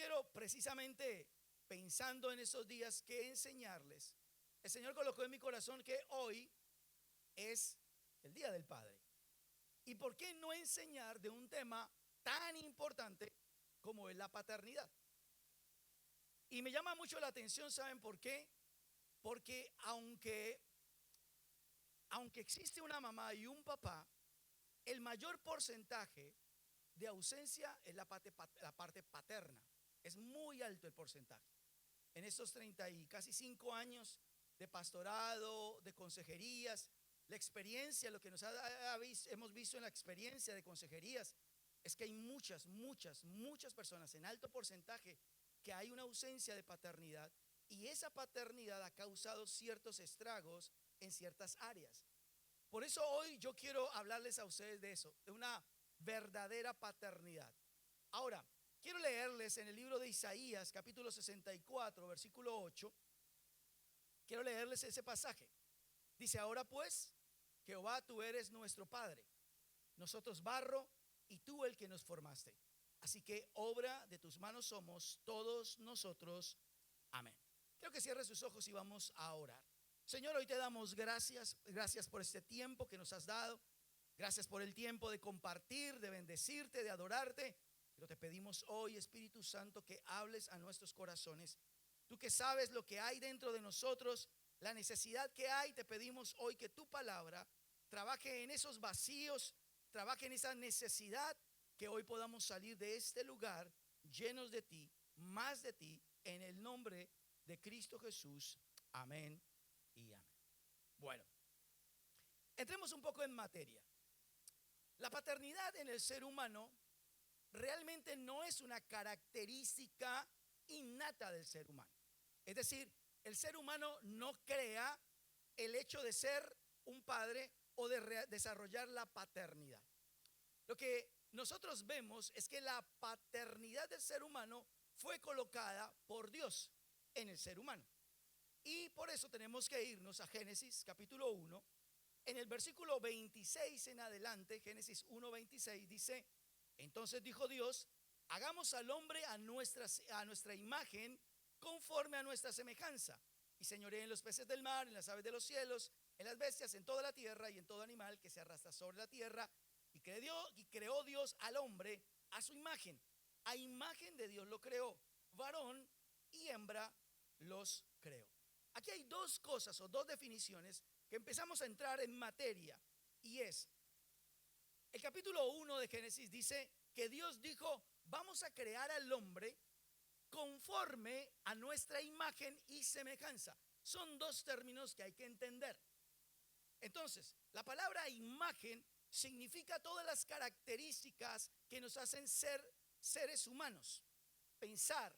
quiero precisamente, pensando en esos días, que enseñarles. El Señor colocó en mi corazón que hoy es el Día del Padre. ¿Y por qué no enseñar de un tema tan importante como es la paternidad? Y me llama mucho la atención, ¿saben por qué? Porque aunque existe una mamá y un papá, el mayor porcentaje de ausencia es la parte paterna. Es muy alto el porcentaje. En estos 30 y casi 5 años de pastorado, de consejerías, la experiencia, lo que hemos visto en la experiencia de consejerías, es que hay muchas personas en alto porcentaje que hay una ausencia de paternidad, y esa paternidad ha causado ciertos estragos en ciertas áreas. Por eso hoy yo quiero hablarles a ustedes de eso, de una verdadera paternidad. Ahora, quiero leerles en el libro de Isaías, capítulo 64, versículo 8. Quiero leerles ese pasaje. Dice: ahora pues, Jehová, tú eres nuestro Padre, nosotros barro y tú el que nos formaste. Así que obra de tus manos somos todos nosotros. Amén. Quiero que cierre sus ojos y vamos a orar. Señor, hoy te damos gracias por este tiempo que nos has dado. Gracias por el tiempo de compartir, de bendecirte, de adorarte. Pero te pedimos hoy, Espíritu Santo, que hables a nuestros corazones. Tú que sabes lo que hay dentro de nosotros, la necesidad que hay, te pedimos hoy que tu palabra trabaje en esos vacíos, trabaje en esa necesidad, que hoy podamos salir de este lugar llenos de ti, más de ti, en el nombre de Cristo Jesús. Amén y amén. Bueno, entremos un poco en materia. La paternidad en el ser humano realmente no es una característica innata del ser humano. Es decir, el ser humano no crea el hecho de ser un padre o de desarrollar la paternidad. Lo que nosotros vemos es que la paternidad del ser humano fue colocada por Dios en el ser humano. Y por eso tenemos que irnos a Génesis capítulo 1. En el versículo 26 en adelante, Génesis 1:26 dice: entonces dijo Dios, hagamos al hombre a nuestra imagen, conforme a nuestra semejanza, y señoree en los peces del mar, en las aves de los cielos, en las bestias, en toda la tierra y en todo animal que se arrastra sobre la tierra. Y creó Dios al hombre a su imagen. A imagen de Dios lo creó, varón y hembra los creó. Aquí hay dos cosas o dos definiciones que empezamos a entrar en materia, y es: el capítulo 1 de Génesis dice que Dios dijo: vamos a crear al hombre conforme a nuestra imagen y semejanza. Son dos términos que hay que entender. Entonces, la palabra imagen significa todas las características que nos hacen ser seres humanos: pensar,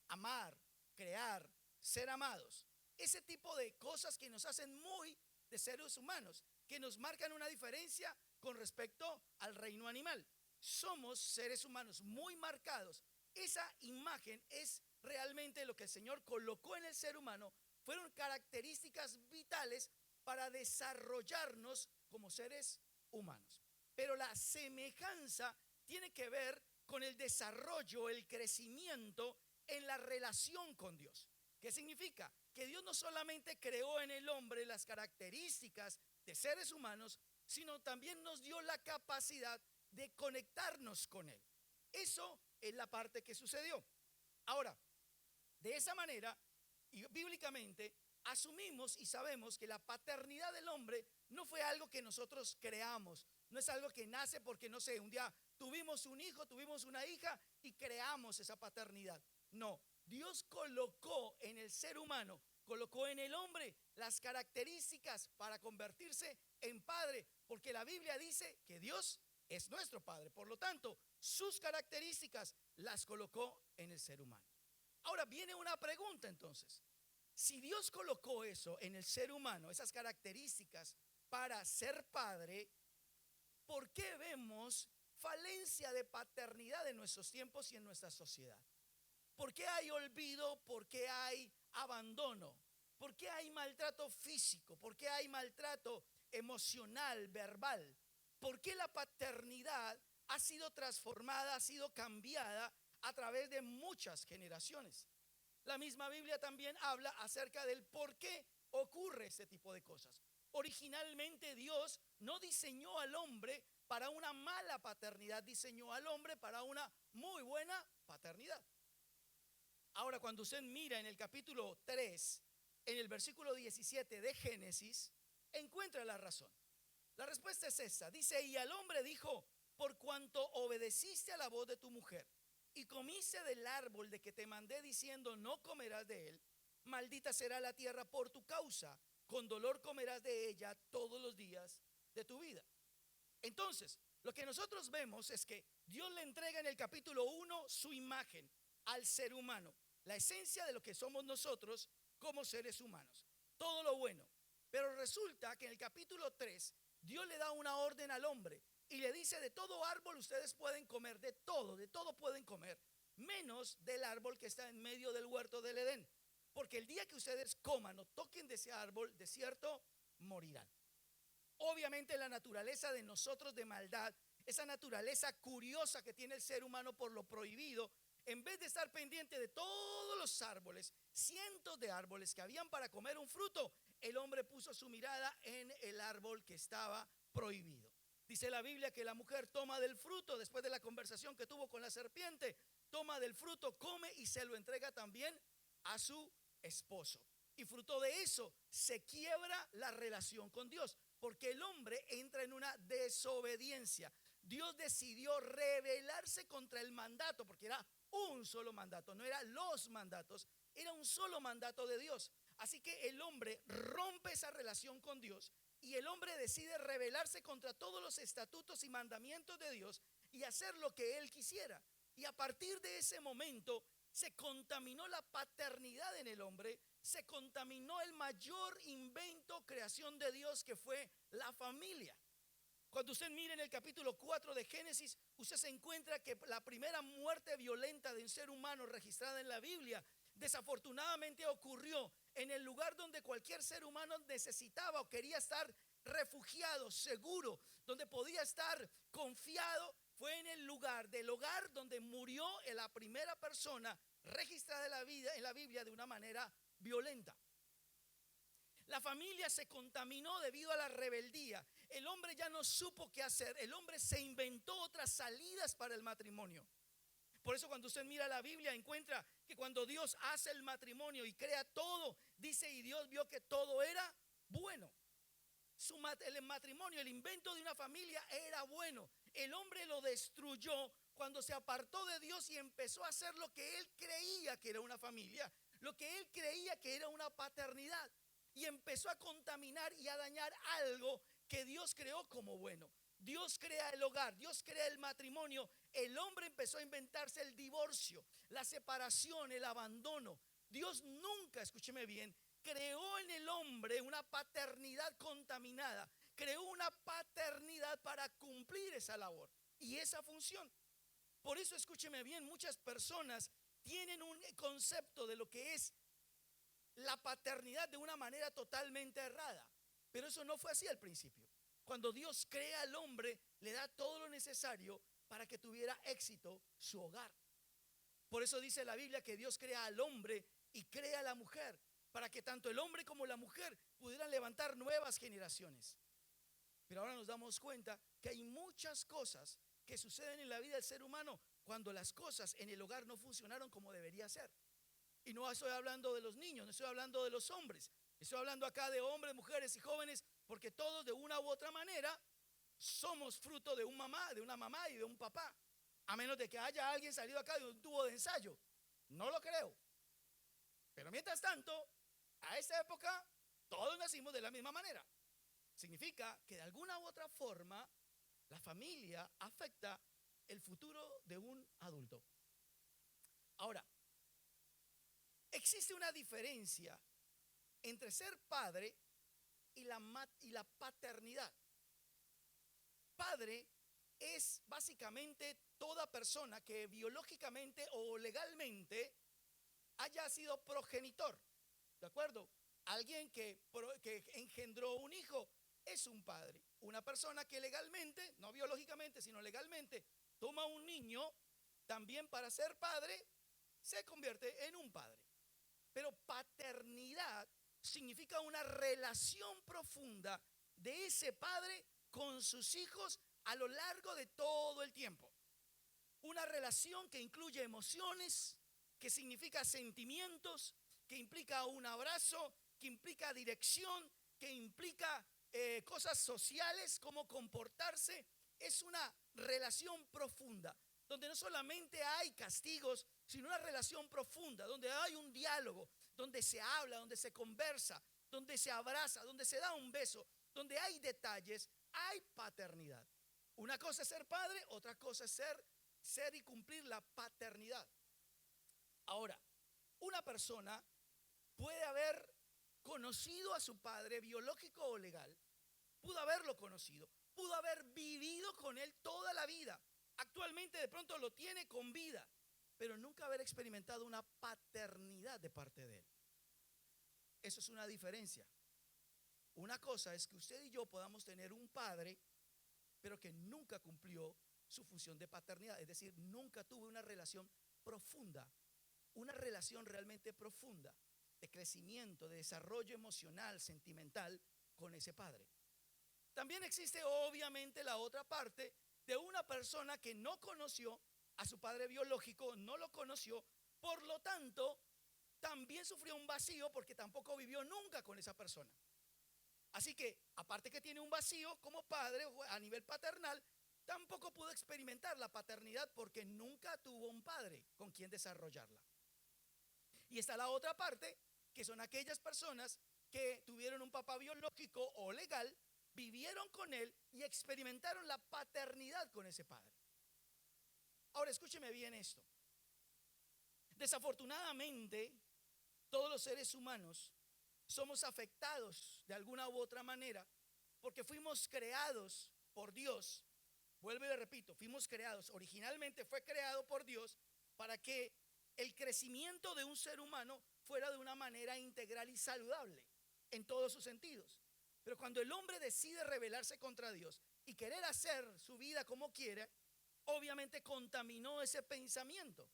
amar, crear, ser amados. Ese tipo de cosas que nos hacen muy de seres humanos, que nos marcan una diferencia con respecto al reino animal. Somos seres humanos muy marcados. Esa imagen es realmente lo que el Señor colocó en el ser humano. Fueron características vitales para desarrollarnos como seres humanos. Pero la semejanza tiene que ver con el desarrollo, el crecimiento en la relación con Dios. ¿Qué significa? Que Dios no solamente creó en el hombre las características de seres humanos, sino también nos dio la capacidad de conectarnos con Él. Eso es la parte que sucedió. Ahora, de esa manera, y bíblicamente, asumimos y sabemos que la paternidad del hombre no fue algo que nosotros creamos. No es algo que nace porque, no sé, un día tuvimos un hijo, tuvimos una hija y creamos esa paternidad. No, Dios colocó en el ser humano, colocó en el hombre las características para convertirse en padre, porque la Biblia dice que Dios es nuestro Padre. Por lo tanto, sus características las colocó en el ser humano. Ahora viene una pregunta entonces. Si Dios colocó eso en el ser humano, esas características para ser padre, ¿por qué vemos falencia de paternidad en nuestros tiempos y en nuestra sociedad? ¿Por qué hay olvido? ¿Por qué hay abandono? ¿Por qué hay maltrato físico? ¿Por qué hay maltrato emocional, verbal? ¿Por qué la paternidad ha sido transformada, ha sido cambiada a través de muchas generaciones. La misma Biblia también habla acerca del por qué ocurre este tipo de cosas. Originalmente Dios no diseñó al hombre para una mala paternidad, diseñó al hombre para una muy buena paternidad. Ahora, cuando usted mira en el capítulo 3, en el versículo 17 de Génesis, encuentra la razón. La respuesta es esta. Dice, y al hombre dijo, por cuanto obedeciste a la voz de tu mujer y comiste del árbol de que te mandé diciendo, no comerás de él, maldita será la tierra por tu causa, con dolor comerás de ella todos los días de tu vida. Entonces, lo que nosotros vemos es que Dios le entrega en el capítulo 1 su imagen al ser humano, la esencia de lo que somos nosotros como seres humanos, todo lo bueno. Pero resulta que en el capítulo 3 Dios le da una orden al hombre y le dice, de todo árbol ustedes pueden comer, de todo pueden comer, menos del árbol que está en medio del huerto del Edén, porque el día que ustedes coman o toquen de ese árbol, de cierto morirán. Obviamente la naturaleza de nosotros de maldad, esa naturaleza curiosa que tiene el ser humano por lo prohibido, en vez de estar pendiente de todos los árboles, cientos de árboles que habían para comer un fruto, el hombre puso su mirada en el árbol que estaba prohibido. Dice la Biblia que la mujer toma del fruto, después de la conversación que tuvo con la serpiente, toma del fruto, come y se lo entrega también a su esposo. Y fruto de eso se quiebra la relación con Dios, porque el hombre entra en una desobediencia. Dios decidió rebelarse contra el mandato, porque era un solo mandato, no eran los mandatos, era un solo mandato de Dios. Así que el hombre rompe esa relación con Dios y el hombre decide rebelarse contra todos los estatutos y mandamientos de Dios y hacer lo que él quisiera. Y a partir de ese momento se contaminó la paternidad en el hombre, se contaminó el mayor invento, creación de Dios, que fue la familia. Cuando usted mire en el capítulo 4 de Génesis, usted se encuentra que la primera muerte violenta de un ser humano registrada en la Biblia, desafortunadamente ocurrió en el lugar donde cualquier ser humano necesitaba o quería estar refugiado, seguro, donde podía estar confiado. Fue en el lugar del hogar donde murió la primera persona registrada en la Biblia de una manera violenta. La familia se contaminó debido a la rebeldía. El hombre ya no supo qué hacer. El hombre se inventó otras salidas para el matrimonio. Por eso cuando usted mira la Biblia encuentra que cuando Dios hace el matrimonio y crea todo, dice, y Dios vio que todo era bueno. El matrimonio, el invento de una familia era bueno. El hombre lo destruyó cuando se apartó de Dios y empezó a hacer lo que él creía que era una familia, lo que él creía que era una paternidad, y empezó a contaminar y a dañar algo que Dios creó como bueno. Dios crea el hogar, Dios crea el matrimonio. El hombre empezó a inventarse el divorcio, la separación, el abandono. Dios nunca, escúcheme bien, creó en el hombre una paternidad contaminada. Creó una paternidad para cumplir esa labor y esa función. Por eso, escúcheme bien, muchas personas tienen un concepto de lo que es la paternidad de una manera totalmente errada. Pero eso no fue así al principio. Cuando Dios crea al hombre, le da todo lo necesario para que tuviera éxito su hogar. Por eso dice la Biblia que Dios crea al hombre y crea a la mujer, para que tanto el hombre como la mujer pudieran levantar nuevas generaciones. Pero ahora nos damos cuenta que hay muchas cosas que suceden en la vida del ser humano cuando las cosas en el hogar no funcionaron como debería ser. Y no estoy hablando de los niños, no estoy hablando de los hombres. Estoy hablando acá de hombres, mujeres y jóvenes, porque todos de una u otra manera somos fruto de una mamá y de un papá. A menos de que haya alguien salido acá de un tubo de ensayo. No lo creo. Pero mientras tanto, a esta época, todos nacimos de la misma manera. Significa que de alguna u otra forma, la familia afecta el futuro de un adulto. Ahora, existe una diferencia entre ser padre y la paternidad. Padre es básicamente toda persona que biológicamente o legalmente haya sido progenitor, ¿de acuerdo? Alguien que engendró un hijo es un padre. Una persona que legalmente, no biológicamente, sino legalmente, toma un niño también para ser padre se convierte en un padre. Pero paternidad significa una relación profunda de ese padre con sus hijos a lo largo de todo el tiempo. Una relación que incluye emociones, que significa sentimientos, que implica un abrazo, que implica dirección, que implica cosas sociales, cómo comportarse. Es una relación profunda, donde no solamente hay castigos, sino una relación profunda, donde hay un diálogo, donde se habla, donde se conversa, donde se abraza, donde se da un beso, donde hay detalles, hay paternidad. Una cosa es ser padre, otra cosa es ser y cumplir la paternidad. Ahora, una persona puede haber conocido a su padre biológico o legal, pudo haberlo conocido, pudo haber vivido con él toda la vida. Actualmente de pronto lo tiene con vida, pero nunca haber experimentado una paternidad de parte de él. Eso es una diferencia. Una cosa es que usted y yo podamos tener un padre, pero que nunca cumplió su función de paternidad, es decir, nunca tuvo una relación profunda, una relación realmente profunda de crecimiento, de desarrollo emocional, sentimental con ese padre. También existe obviamente la otra parte de una persona que no conoció a su padre biológico, no lo conoció, por lo tanto, también sufrió un vacío porque tampoco vivió nunca con esa persona. Así que, aparte que tiene un vacío como padre a nivel paternal, tampoco pudo experimentar la paternidad porque nunca tuvo un padre con quien desarrollarla. Y está la otra parte, que son aquellas personas que tuvieron un papá biológico o legal, vivieron con él y experimentaron la paternidad con ese padre. Ahora, escúcheme bien esto. Desafortunadamente, todos los seres humanos somos afectados de alguna u otra manera porque fuimos creados por Dios. Vuelvo y le repito, fuimos creados, originalmente fue creado por Dios para que el crecimiento de un ser humano fuera de una manera integral y saludable en todos sus sentidos. Pero cuando el hombre decide rebelarse contra Dios y querer hacer su vida como quiere, obviamente contaminó ese pensamiento.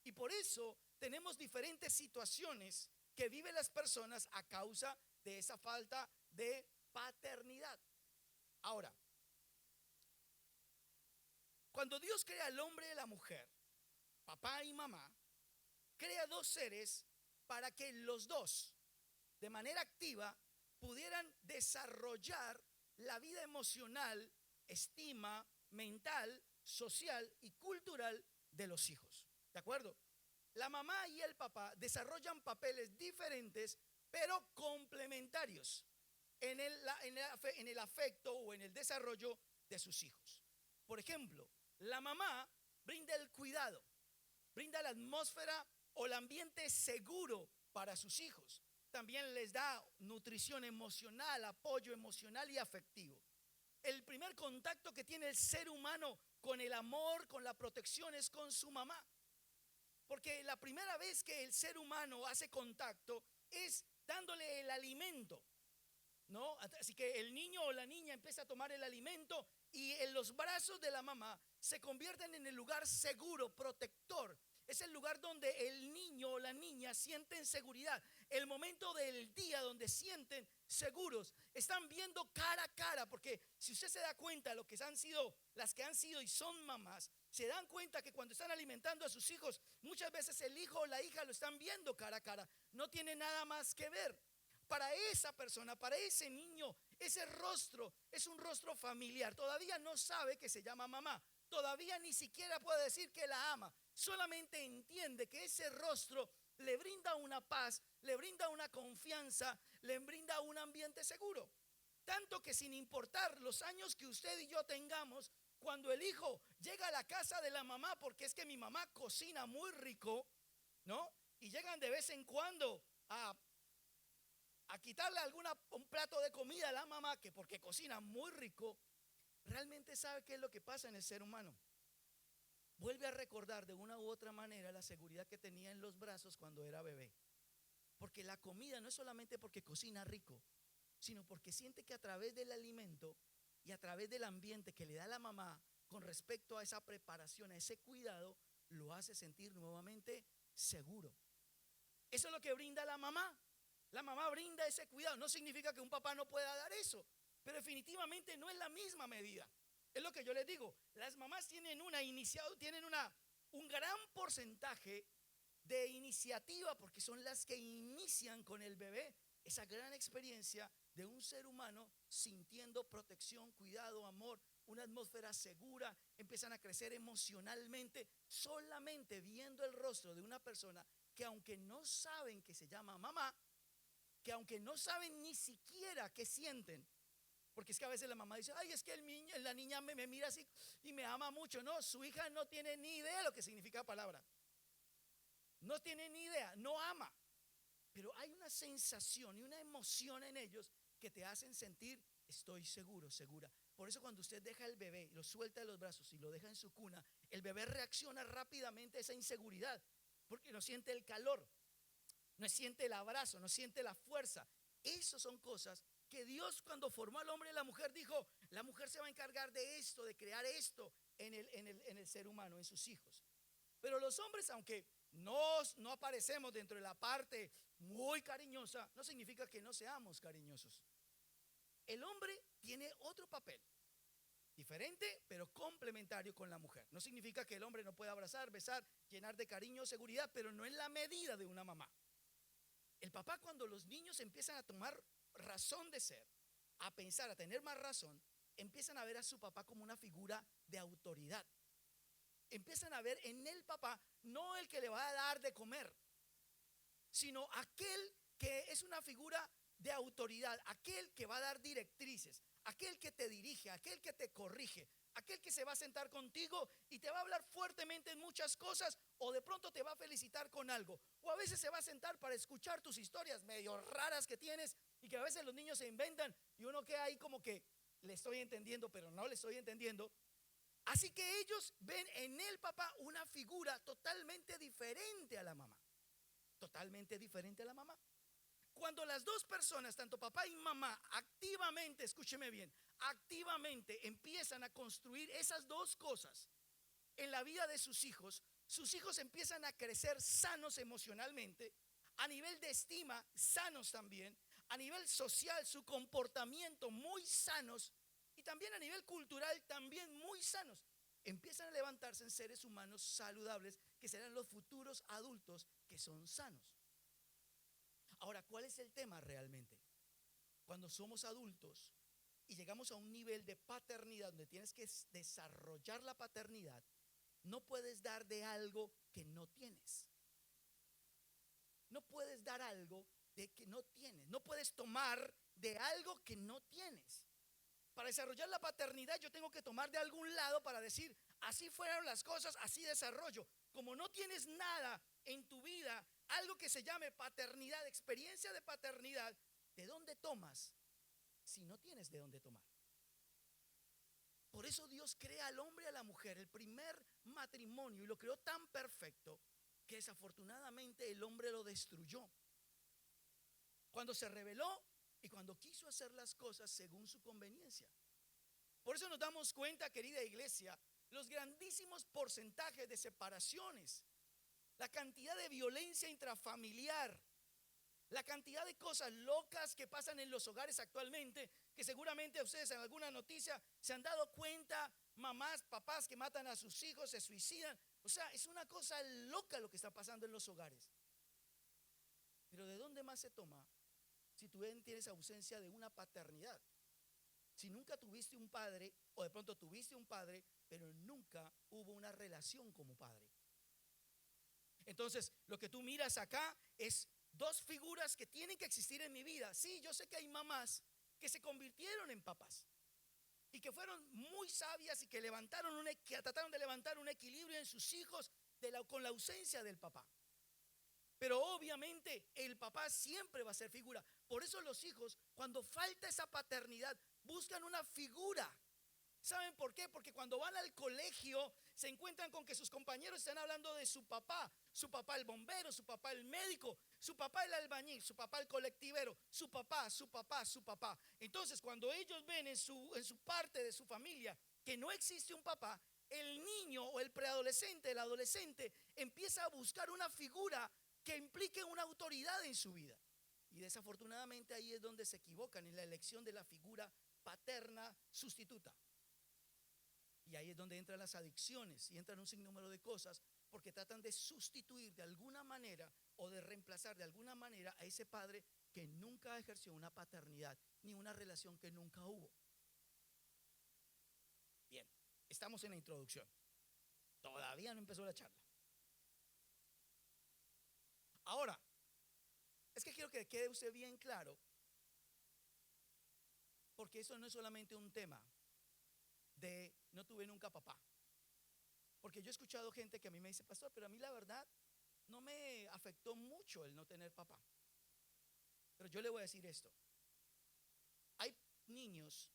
Y por eso tenemos diferentes situaciones que viven las personas a causa de esa falta de paternidad. Ahora, cuando Dios crea al hombre y a la mujer, papá y mamá, crea dos seres para que los dos, de manera activa, pudieran desarrollar la vida emocional, estima, mental, social y cultural de los hijos. ¿De acuerdo? La mamá y el papá desarrollan papeles diferentes, pero complementarios en el afecto o en el desarrollo de sus hijos. Por ejemplo, la mamá brinda el cuidado, brinda la atmósfera o el ambiente seguro para sus hijos. También les da nutrición emocional, apoyo emocional y afectivo. El primer contacto que tiene el ser humano con el amor, con la protección, es con su mamá. Porque la primera vez que el ser humano hace contacto es dándole el alimento, ¿no? Así que el niño o la niña empieza a tomar el alimento y en los brazos de la mamá se convierten en el lugar seguro, protector. Es el lugar donde el niño o la niña sienten seguridad. El momento del día donde sienten seguros. Están viendo cara a cara, porque si usted se da cuenta de lo que han sido, las que han sido y son mamás, se dan cuenta que cuando están alimentando a sus hijos, muchas veces el hijo o la hija lo están viendo cara a cara. No tiene nada más que ver. Para esa persona, para ese niño, ese rostro es un rostro familiar. Todavía no sabe que se llama mamá. Todavía ni siquiera puede decir que la ama. Solamente entiende que ese rostro le brinda una paz, le brinda una confianza, le brinda un ambiente seguro. Tanto que sin importar los años que usted y yo tengamos, cuando el hijo llega a la casa de la mamá, porque es que mi mamá cocina muy rico, ¿no? Y llegan de vez en cuando a quitarle un plato de comida a la mamá, que porque cocina muy rico, realmente sabe qué es lo que pasa en el ser humano. Vuelve a recordar de una u otra manera la seguridad que tenía en los brazos cuando era bebé. Porque la comida no es solamente porque cocina rico, sino porque siente que a través del alimento y a través del ambiente que le da la mamá con respecto a esa preparación, a ese cuidado, lo hace sentir nuevamente seguro. Eso es lo que brinda la mamá. La mamá brinda ese cuidado. No significa que un papá no pueda dar eso, pero definitivamente no es la misma medida. Es lo que yo les digo. Las mamás tienen un gran porcentaje de iniciativa, porque son las que inician con el bebé esa gran experiencia de un ser humano sintiendo protección, cuidado, amor, una atmósfera segura. Empiezan a crecer emocionalmente solamente viendo el rostro de una persona que, aunque no saben que se llama mamá, que aunque no saben ni siquiera qué sienten, porque es que a veces la mamá dice, ay, es que la niña me mira así y me ama mucho. No, su hija no tiene ni idea de lo que significa la palabra. No tiene ni idea, no ama. Pero hay una sensación y una emoción en ellos que te hacen sentir, estoy seguro, segura. Por eso cuando usted deja el bebé, lo suelta de los brazos y lo deja en su cuna, el bebé reacciona rápidamente a esa inseguridad, porque no siente el calor, no siente el abrazo, no siente la fuerza. Esas son cosas que Dios, cuando formó al hombre y la mujer, dijo, la mujer se va a encargar de esto, de crear esto en el ser humano, en sus hijos. Pero los hombres, aunque no aparecemos dentro de la parte muy cariñosa, no significa que no seamos cariñosos. El hombre tiene otro papel, diferente pero complementario con la mujer. No significa que el hombre no pueda abrazar, besar, llenar de cariño, seguridad, pero no en la medida de una mamá. El papá, cuando los niños empiezan a tomar razón de ser, a pensar, a tener más razón, empiezan a ver a su papá como una figura de autoridad. Empiezan a ver en el papá no el que le va a dar de comer, sino aquel que es una figura de autoridad, aquel que va a dar directrices, aquel que te dirige, aquel que te corrige, aquel que se va a sentar contigo y te va a hablar fuertemente en muchas cosas, o de pronto te va a felicitar con algo, o a veces se va a sentar para escuchar tus historias medio raras que tienes y que a veces los niños se inventan y uno queda ahí como que le estoy entendiendo, pero no le estoy entendiendo. Así que ellos ven en el papá una figura totalmente diferente a la mamá. Totalmente diferente a la mamá. Cuando las dos personas, tanto papá y mamá, activamente, escúcheme bien, activamente empiezan a construir esas dos cosas en la vida de sus hijos empiezan a crecer sanos emocionalmente, a nivel de estima, sanos también, a nivel social, su comportamiento muy sanos, y también a nivel cultural también muy sanos. Empiezan a levantarse en seres humanos saludables que serán los futuros adultos que son sanos. Ahora, ¿cuál es el tema realmente? Cuando somos adultos y llegamos a un nivel de paternidad donde tienes que desarrollar la paternidad, no puedes dar de algo que no tienes. No puedes dar algo de que no tienes. No puedes tomar de algo que no tienes. Para desarrollar la paternidad yo tengo que tomar de algún lado para decir, así fueron las cosas, así desarrollo. Como no tienes nada en tu vida, algo que se llame paternidad, experiencia de paternidad, ¿de dónde tomas si no tienes de dónde tomar? Por eso Dios crea al hombre y a la mujer, el primer matrimonio, y lo creó tan perfecto que desafortunadamente el hombre lo destruyó. Cuando se rebeló y cuando quiso hacer las cosas según su conveniencia. Por eso nos damos cuenta, querida iglesia, los grandísimos porcentajes de separaciones, la cantidad de violencia intrafamiliar, la cantidad de cosas locas que pasan en los hogares actualmente, que seguramente ustedes en alguna noticia se han dado cuenta, mamás, papás que matan a sus hijos, se suicidan. O sea, es una cosa loca lo que está pasando en los hogares. Pero ¿de dónde más se toma si tú tienes ausencia de una paternidad? Si nunca tuviste un padre, o de pronto tuviste un padre, pero nunca hubo una relación como padre. Entonces, lo que tú miras acá es dos figuras que tienen que existir en mi vida. Sí, yo sé que hay mamás que se convirtieron en papás y que fueron muy sabias y que trataron de levantar un equilibrio en sus hijos con la ausencia del papá. Pero obviamente el papá siempre va a ser figura. Por eso los hijos, cuando falta esa paternidad, buscan una figura. ¿Saben por qué? Porque cuando van al colegio se encuentran con que sus compañeros están hablando de su papá el bombero, su papá el médico, su papá el albañil, su papá el colectivero, su papá. Entonces cuando ellos ven en su parte de su familia que no existe un papá, el niño o el preadolescente, el adolescente, empieza a buscar una figura que implique una autoridad en su vida. Y desafortunadamente ahí es donde se equivocan, en la elección de la figura paterna sustituta. Y ahí es donde entran las adicciones y entran un sinnúmero de cosas, porque tratan de sustituir de alguna manera o de reemplazar de alguna manera a ese padre que nunca ejerció una paternidad ni una relación que nunca hubo. Bien, estamos en la introducción. Todavía no empezó la charla. Ahora, es que quiero que quede usted bien claro, porque eso no es solamente un tema de no tuve nunca papá. Porque yo he escuchado gente que a mí me dice, pastor, pero a mí la verdad no me afectó mucho el no tener papá. Pero yo le voy a decir esto. Hay niños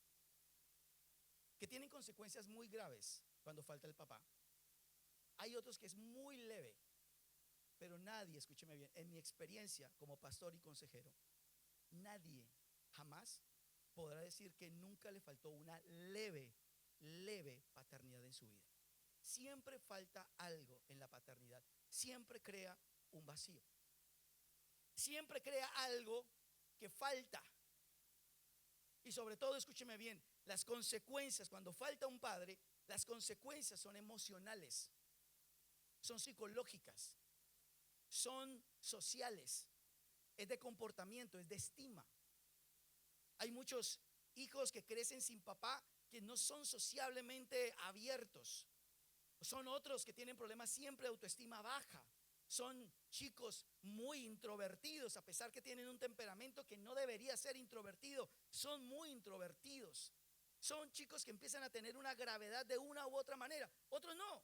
que tienen consecuencias muy graves cuando falta el papá. Hay otros que es muy leve. Pero nadie, escúcheme bien, en mi experiencia como pastor y consejero, nadie jamás podrá decir que nunca le faltó una leve paternidad en su vida. Siempre falta algo en la paternidad. Siempre crea un vacío. Siempre crea algo que falta. Y sobre todo, escúcheme bien, las consecuencias, cuando falta un padre, las consecuencias son emocionales, son psicológicas, son sociales, es de comportamiento, es de estima. Hay muchos hijos que crecen sin papá que no son sociablemente abiertos. Son otros que tienen problemas siempre de autoestima baja. Son chicos muy introvertidos, a pesar que tienen un temperamento que no debería ser introvertido. Son muy introvertidos. Son chicos que empiezan a tener una gravedad de una u otra manera. Otros no.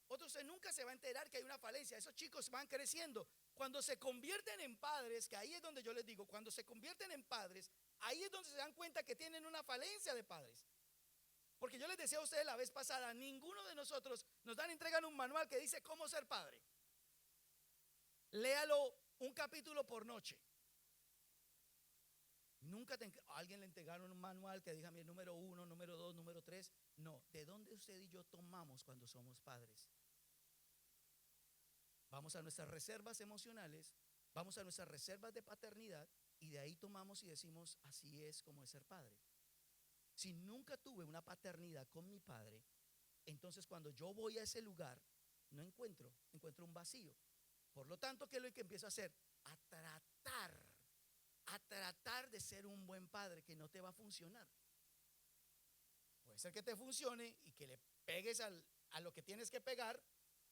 Otros nunca se va a enterar que hay una falencia. Esos chicos van creciendo. Cuando se convierten en padres, que ahí es donde yo les digo, cuando se convierten en padres, ahí es donde se dan cuenta que tienen una falencia de padres. Porque yo les decía a ustedes la vez pasada, ninguno de nosotros entregan un manual que dice cómo ser padre. Léalo un capítulo por noche. Nunca a alguien le entregaron un manual que diga, mire, número 1, número 2, número 3. No, ¿de dónde usted y yo tomamos cuando somos padres? Vamos a nuestras reservas emocionales, vamos a nuestras reservas de paternidad y de ahí tomamos y decimos, así es como es ser padre. Si nunca tuve una paternidad con mi padre, entonces cuando yo voy a ese lugar, no encuentro un vacío. Por lo tanto, ¿qué es lo que empiezo a hacer? A tratar de ser un buen padre, que no te va a funcionar. Puede ser que te funcione y que le pegues a lo que tienes que pegar,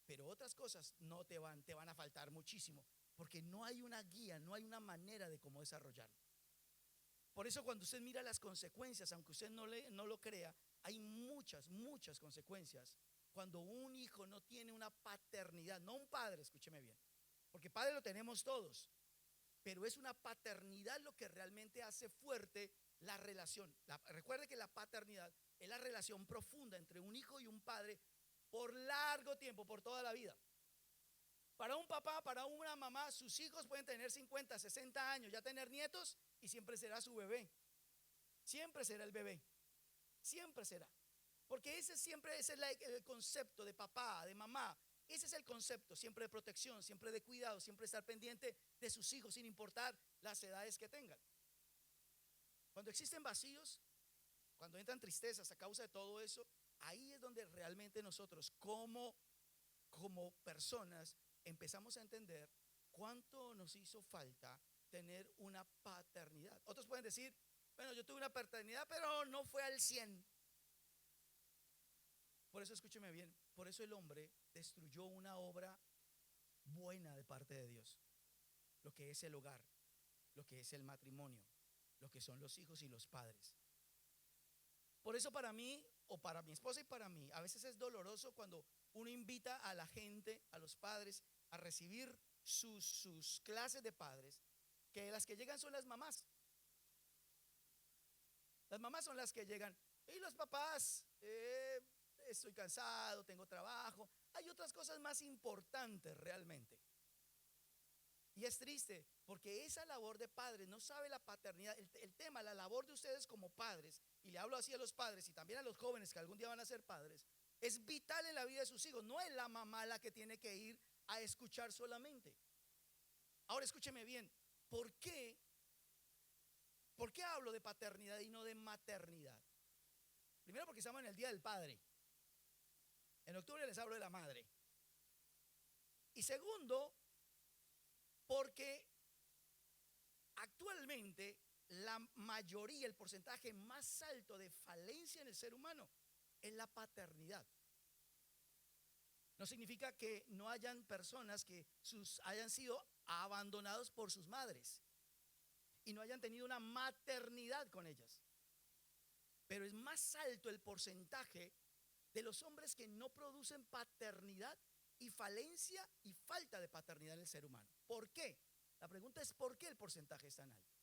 pero otras cosas no te van a faltar muchísimo, porque no hay una guía, no hay una manera de cómo desarrollarlo. Por eso cuando usted mira las consecuencias, aunque usted no lo crea, hay muchas consecuencias cuando un hijo no tiene una paternidad, no un padre, escúcheme bien, porque padre lo tenemos todos, pero es una paternidad lo que realmente hace fuerte la relación. Recuerde que la paternidad es la relación profunda entre un hijo y un padre por largo tiempo, por toda la vida. Para un papá, para una mamá, sus hijos pueden tener 50, 60 años, ya tener nietos y siempre será su bebé. Siempre será el bebé. Siempre será. Porque ese es el concepto de papá, de mamá. Ese es el concepto, siempre de protección, siempre de cuidado, siempre estar pendiente de sus hijos sin importar las edades que tengan. Cuando existen vacíos, cuando entran tristezas a causa de todo eso, ahí es donde realmente nosotros como personas empezamos a entender cuánto nos hizo falta tener una paternidad. Otros pueden decir, bueno, yo tuve una paternidad, pero no fue al 100. Por eso escúcheme bien, por eso el hombre destruyó una obra buena de parte de Dios, lo que es el hogar, lo que es el matrimonio, lo que son los hijos y los padres. Por eso para mí, o para mi esposa y para mí, a veces es doloroso cuando uno invita a la gente, a los padres, a recibir sus clases de padres, que las que llegan son las mamás. Las mamás son las que llegan. Y los papás, estoy cansado, tengo trabajo. Hay otras cosas más importantes realmente. Y es triste porque esa labor de padres no sabe la paternidad, el tema, la labor de ustedes como padres, y le hablo así a los padres y también a los jóvenes que algún día van a ser padres, Es vital en la vida de sus hijos. No es la mamá la que tiene que ir a escuchar solamente. Ahora escúcheme bien. ¿Por qué? ¿Por qué hablo de paternidad y no de maternidad? Primero porque estamos en el Día del Padre. En octubre les hablo de la madre. Y segundo, porque actualmente la mayoría, el porcentaje más alto de falencia en el ser humano es la paternidad. No significa que no hayan personas que hayan sido abandonados por sus madres y no hayan tenido una maternidad con ellas. Pero es más alto el porcentaje de los hombres que no producen paternidad y falencia y falta de paternidad en el ser humano. ¿Por qué? La pregunta es ¿por qué el porcentaje es tan alto?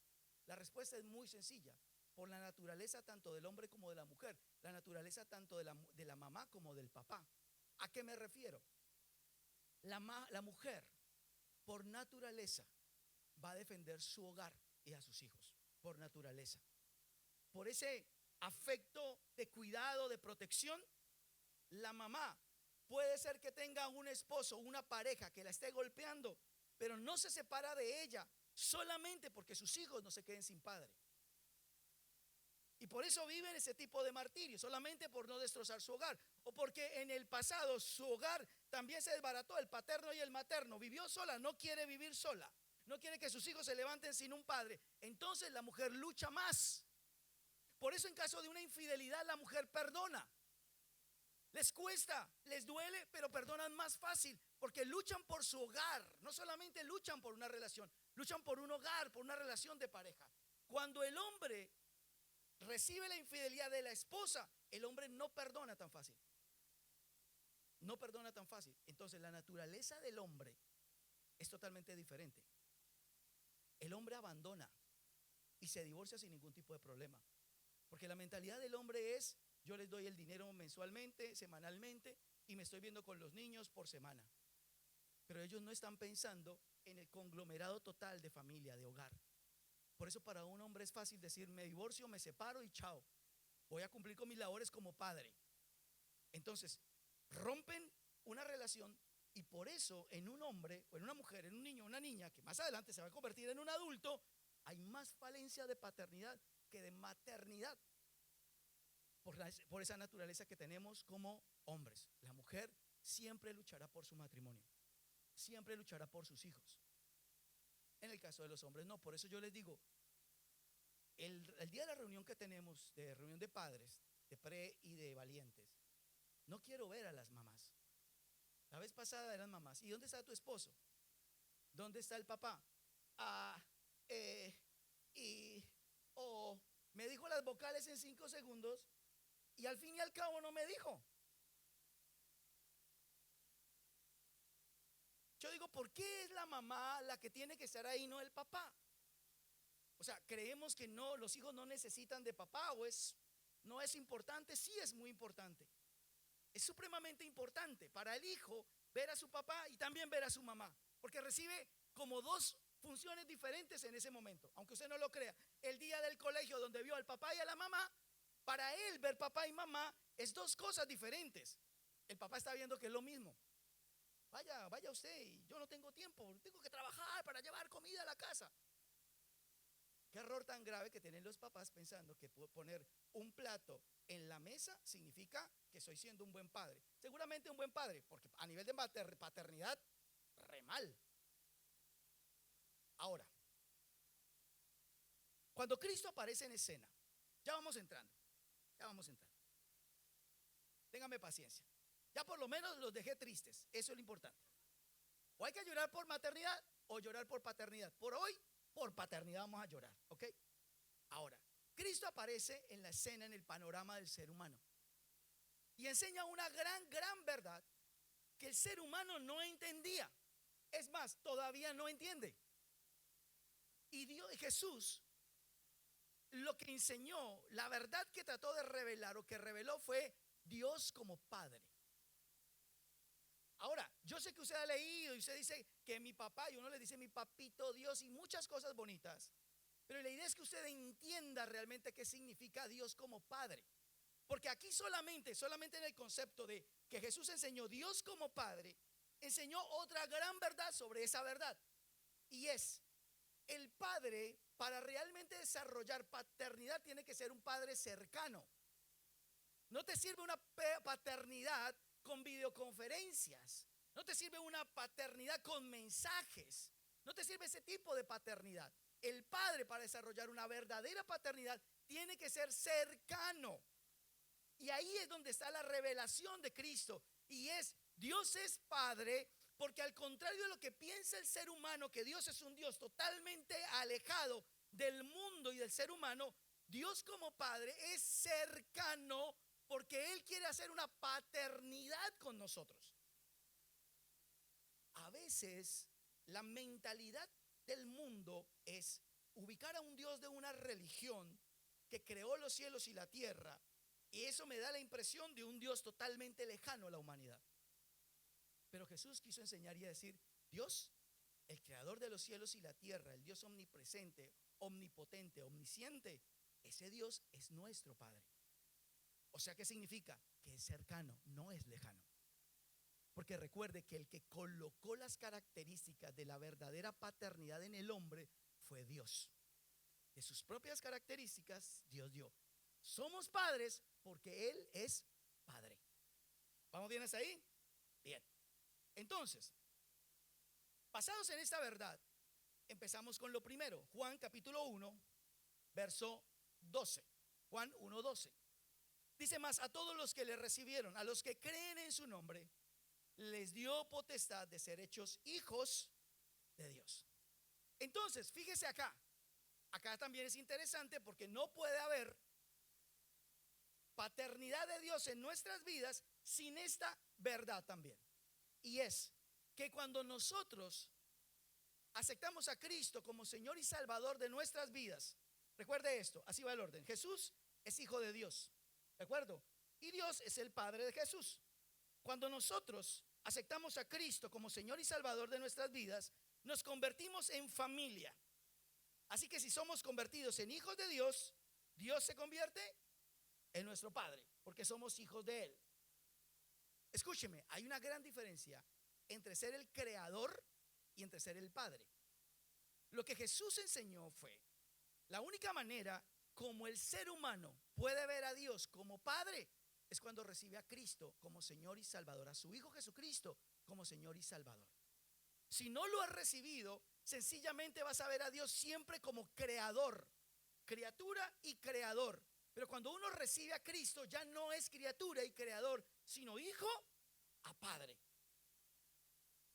La respuesta es muy sencilla. Por la naturaleza tanto del hombre como de la mujer. La naturaleza tanto de la mamá como del papá. ¿A qué me refiero? La mujer, por naturaleza, va a defender su hogar y a sus hijos. Por naturaleza. Por ese afecto de cuidado, de protección, la mamá puede ser que tenga un esposo, una pareja que la esté golpeando, pero no se separa de ella solamente porque sus hijos no se queden sin padre. Y por eso viven ese tipo de martirio, solamente por no destrozar su hogar. O porque en el pasado su hogar también se desbarató, el paterno y el materno. Vivió sola, no quiere vivir sola. No quiere que sus hijos se levanten sin un padre. Entonces la mujer lucha más. Por eso en caso de una infidelidad la mujer perdona. Les cuesta, les duele, pero perdonan más fácil. Porque luchan por su hogar. No solamente luchan por una relación, luchan por un hogar, por una relación de pareja. Cuando el hombre recibe la infidelidad de la esposa, el hombre no perdona tan fácil. No perdona tan fácil. Entonces la naturaleza del hombre es totalmente diferente. El hombre abandona y se divorcia sin ningún tipo de problema. Porque la mentalidad del hombre es: yo les doy el dinero mensualmente, semanalmente, y me estoy viendo con los niños por semana. Pero ellos no están pensando en el conglomerado total de familia, de hogar. Por eso para un hombre es fácil decir: me divorcio, me separo y chao. Voy a cumplir con mis labores como padre. Entonces, rompen una relación y por eso en un hombre o en una mujer, en un niño o una niña que más adelante se va a convertir en un adulto, hay más falencia de paternidad que de maternidad. Por esa naturaleza que tenemos como hombres. La mujer siempre luchará por su matrimonio. Siempre luchará por sus hijos. En el caso de los hombres no. Por eso yo les digo, el día de la reunión que tenemos, de reunión de padres, de pre y de valientes, no quiero ver a las mamás. La vez pasada eran mamás. ¿Y dónde está tu esposo? ¿Dónde está el papá? Me dijo las vocales en 5 segundos y al fin y al cabo no me dijo. Yo digo, ¿por qué es la mamá la que tiene que estar ahí, no el papá? O sea, creemos que no, los hijos no necesitan de papá o no es importante. Sí, es muy importante. Es supremamente importante para el hijo ver a su papá y también ver a su mamá, porque recibe como 2 funciones diferentes en ese momento. Aunque usted no lo crea, el día del colegio donde vio al papá y a la mamá, para él ver papá y mamá es 2 cosas diferentes. El papá está viendo que es lo mismo. Vaya usted, y yo no tengo tiempo, tengo que trabajar para llevar comida a la casa. Qué error tan grave que tienen los papás pensando que poner un plato en la mesa significa que estoy siendo un buen padre. Seguramente un buen padre, porque a nivel de paternidad, re mal. Ahora, cuando Cristo aparece en escena, ya vamos entrando. Téngame paciencia. Ya por lo menos los dejé tristes, eso es lo importante. O hay que llorar por maternidad o llorar por paternidad. Por hoy, por paternidad vamos a llorar, ¿ok? Ahora, Cristo aparece en la escena, en el panorama del ser humano. Y enseña una gran verdad que el ser humano no entendía. Es más, todavía no entiende. Y Jesús, lo que enseñó, la verdad que trató de revelar o que reveló fue Dios como Padre. Ahora, yo sé que usted ha leído y usted dice que mi papá, y uno le dice mi papito Dios y muchas cosas bonitas, pero la idea es que usted entienda realmente qué significa Dios como Padre. Porque aquí solamente en el concepto de que Jesús enseñó Dios como Padre, enseñó otra gran verdad sobre esa verdad. Y es, el Padre, para realmente desarrollar paternidad, tiene que ser un Padre cercano. No te sirve una paternidad con videoconferencias. No te sirve una paternidad con mensajes. No te sirve ese tipo de paternidad. El Padre, para desarrollar una verdadera paternidad, tiene que ser cercano. Y ahí es donde está la revelación de Cristo. Y es, Dios es Padre, porque al contrario de lo que piensa el ser humano, que Dios es un Dios totalmente alejado del mundo y del ser humano, Dios como Padre es cercano porque Él quiere hacer una paternidad con nosotros. A veces la mentalidad del mundo es ubicar a un Dios de una religión que creó los cielos y la tierra, y eso me da la impresión de un Dios totalmente lejano a la humanidad. Pero Jesús quiso enseñar y decir, Dios, el creador de los cielos y la tierra, el Dios omnipresente, omnipotente, omnisciente, ese Dios es nuestro Padre. O sea, ¿qué significa? Que es cercano, no es lejano. Porque recuerde que el que colocó las características de la verdadera paternidad en el hombre fue Dios. De sus propias características, Dios dio. Somos padres porque Él es Padre. ¿Vamos bien hasta ahí? Bien. Entonces, basados en esta verdad, empezamos con lo primero. Juan capítulo 1, verso 12. Juan 1, 12. Dice más, a todos los que le recibieron, a los que creen en su nombre, les dio potestad de ser hechos hijos de Dios. Entonces, fíjese acá. Acá también es interesante porque no puede haber paternidad de Dios en nuestras vidas sin esta verdad también. Y es que cuando nosotros aceptamos a Cristo como Señor y Salvador de nuestras vidas, recuerde esto, así va el orden. Jesús es hijo de Dios, ¿de acuerdo? Y Dios es el Padre de Jesús. Cuando nosotros aceptamos a Cristo como Señor y Salvador de nuestras vidas, nos convertimos en familia. Así que si somos convertidos en hijos de Dios, Dios se convierte en nuestro Padre, porque somos hijos de Él. Escúcheme, hay una gran diferencia entre ser el creador y entre ser el Padre. Lo que Jesús enseñó fue la única manera como el ser humano puede ver a Dios como Padre es cuando recibe a Cristo como Señor y Salvador, a su Hijo Jesucristo como Señor y Salvador. Si no lo has recibido, sencillamente vas a ver a Dios siempre como creador, criatura y creador. Pero cuando uno recibe a Cristo, ya no es criatura y creador, sino hijo a padre.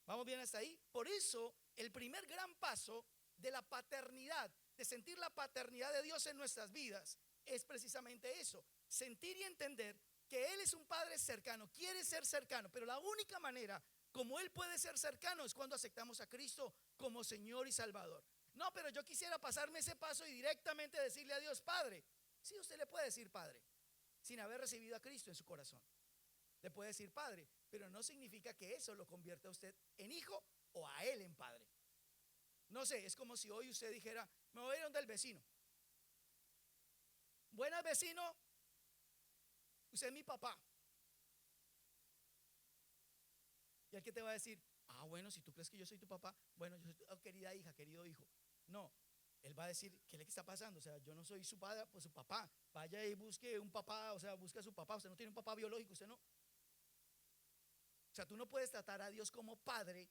¿Vamos bien hasta ahí? Por eso, el primer gran paso de la paternidad, de sentir la paternidad de Dios en nuestras vidas, es precisamente eso: sentir y entender que Él es un Padre cercano, quiere ser cercano, pero la única manera como Él puede ser cercano es cuando aceptamos a Cristo como Señor y Salvador. No, pero yo quisiera pasarme ese paso y directamente decirle a Dios Padre. Sí, usted le puede decir Padre sin haber recibido a Cristo en su corazón. Le puede decir Padre, pero no significa que eso lo convierta a usted en hijo o a Él en Padre. No sé, es como si hoy usted dijera, me voy a ir donde el vecino. Buenas, vecino, usted es mi papá. Y el que te va a decir, ah, bueno, si tú crees que yo soy tu papá, bueno, yo soy tu querida hija, querido hijo. No, él va a decir, ¿qué le está pasando? O sea, yo no soy su padre, pues su papá. Vaya y busque un papá, o sea, busque a su papá. Usted no tiene un papá biológico, usted no. O sea, tú no puedes tratar a Dios como padre.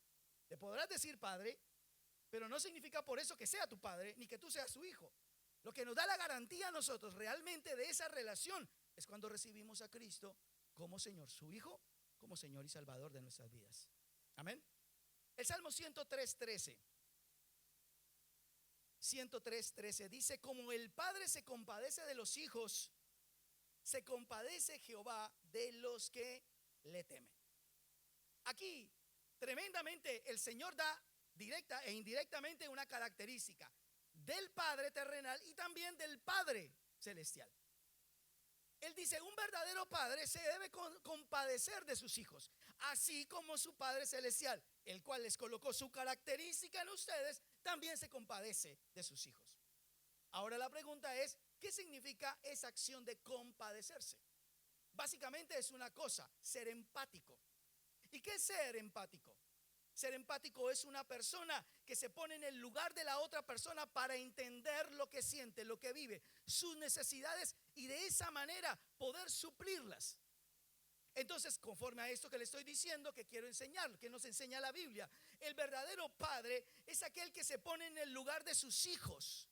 Le podrás decir padre, pero no significa por eso que sea tu padre, ni que tú seas su hijo. Lo que nos da la garantía a nosotros realmente de esa relación es cuando recibimos a Cristo como Señor, su Hijo, como Señor y Salvador de nuestras vidas. Amén. El Salmo 103:13. 103:13 dice, como el Padre se compadece de los hijos, se compadece Jehová de los que le temen. Aquí, tremendamente, el Señor da directa e indirectamente una característica del Padre terrenal y también del Padre celestial. Él dice, un verdadero padre se debe compadecer de sus hijos, así como su Padre celestial, el cual les colocó su característica en ustedes, también se compadece de sus hijos. Ahora la pregunta es, ¿qué significa esa acción de compadecerse? básicamente es una cosa: ser empático. ¿Y qué es ser empático? Ser empático es una persona que se pone en el lugar de la otra persona para entender lo que siente, lo que vive, sus necesidades, y de esa manera poder suplirlas. Entonces, conforme a esto que le estoy diciendo, que quiero enseñar, que nos enseña la Biblia, el verdadero padre es aquel que se pone en el lugar de sus hijos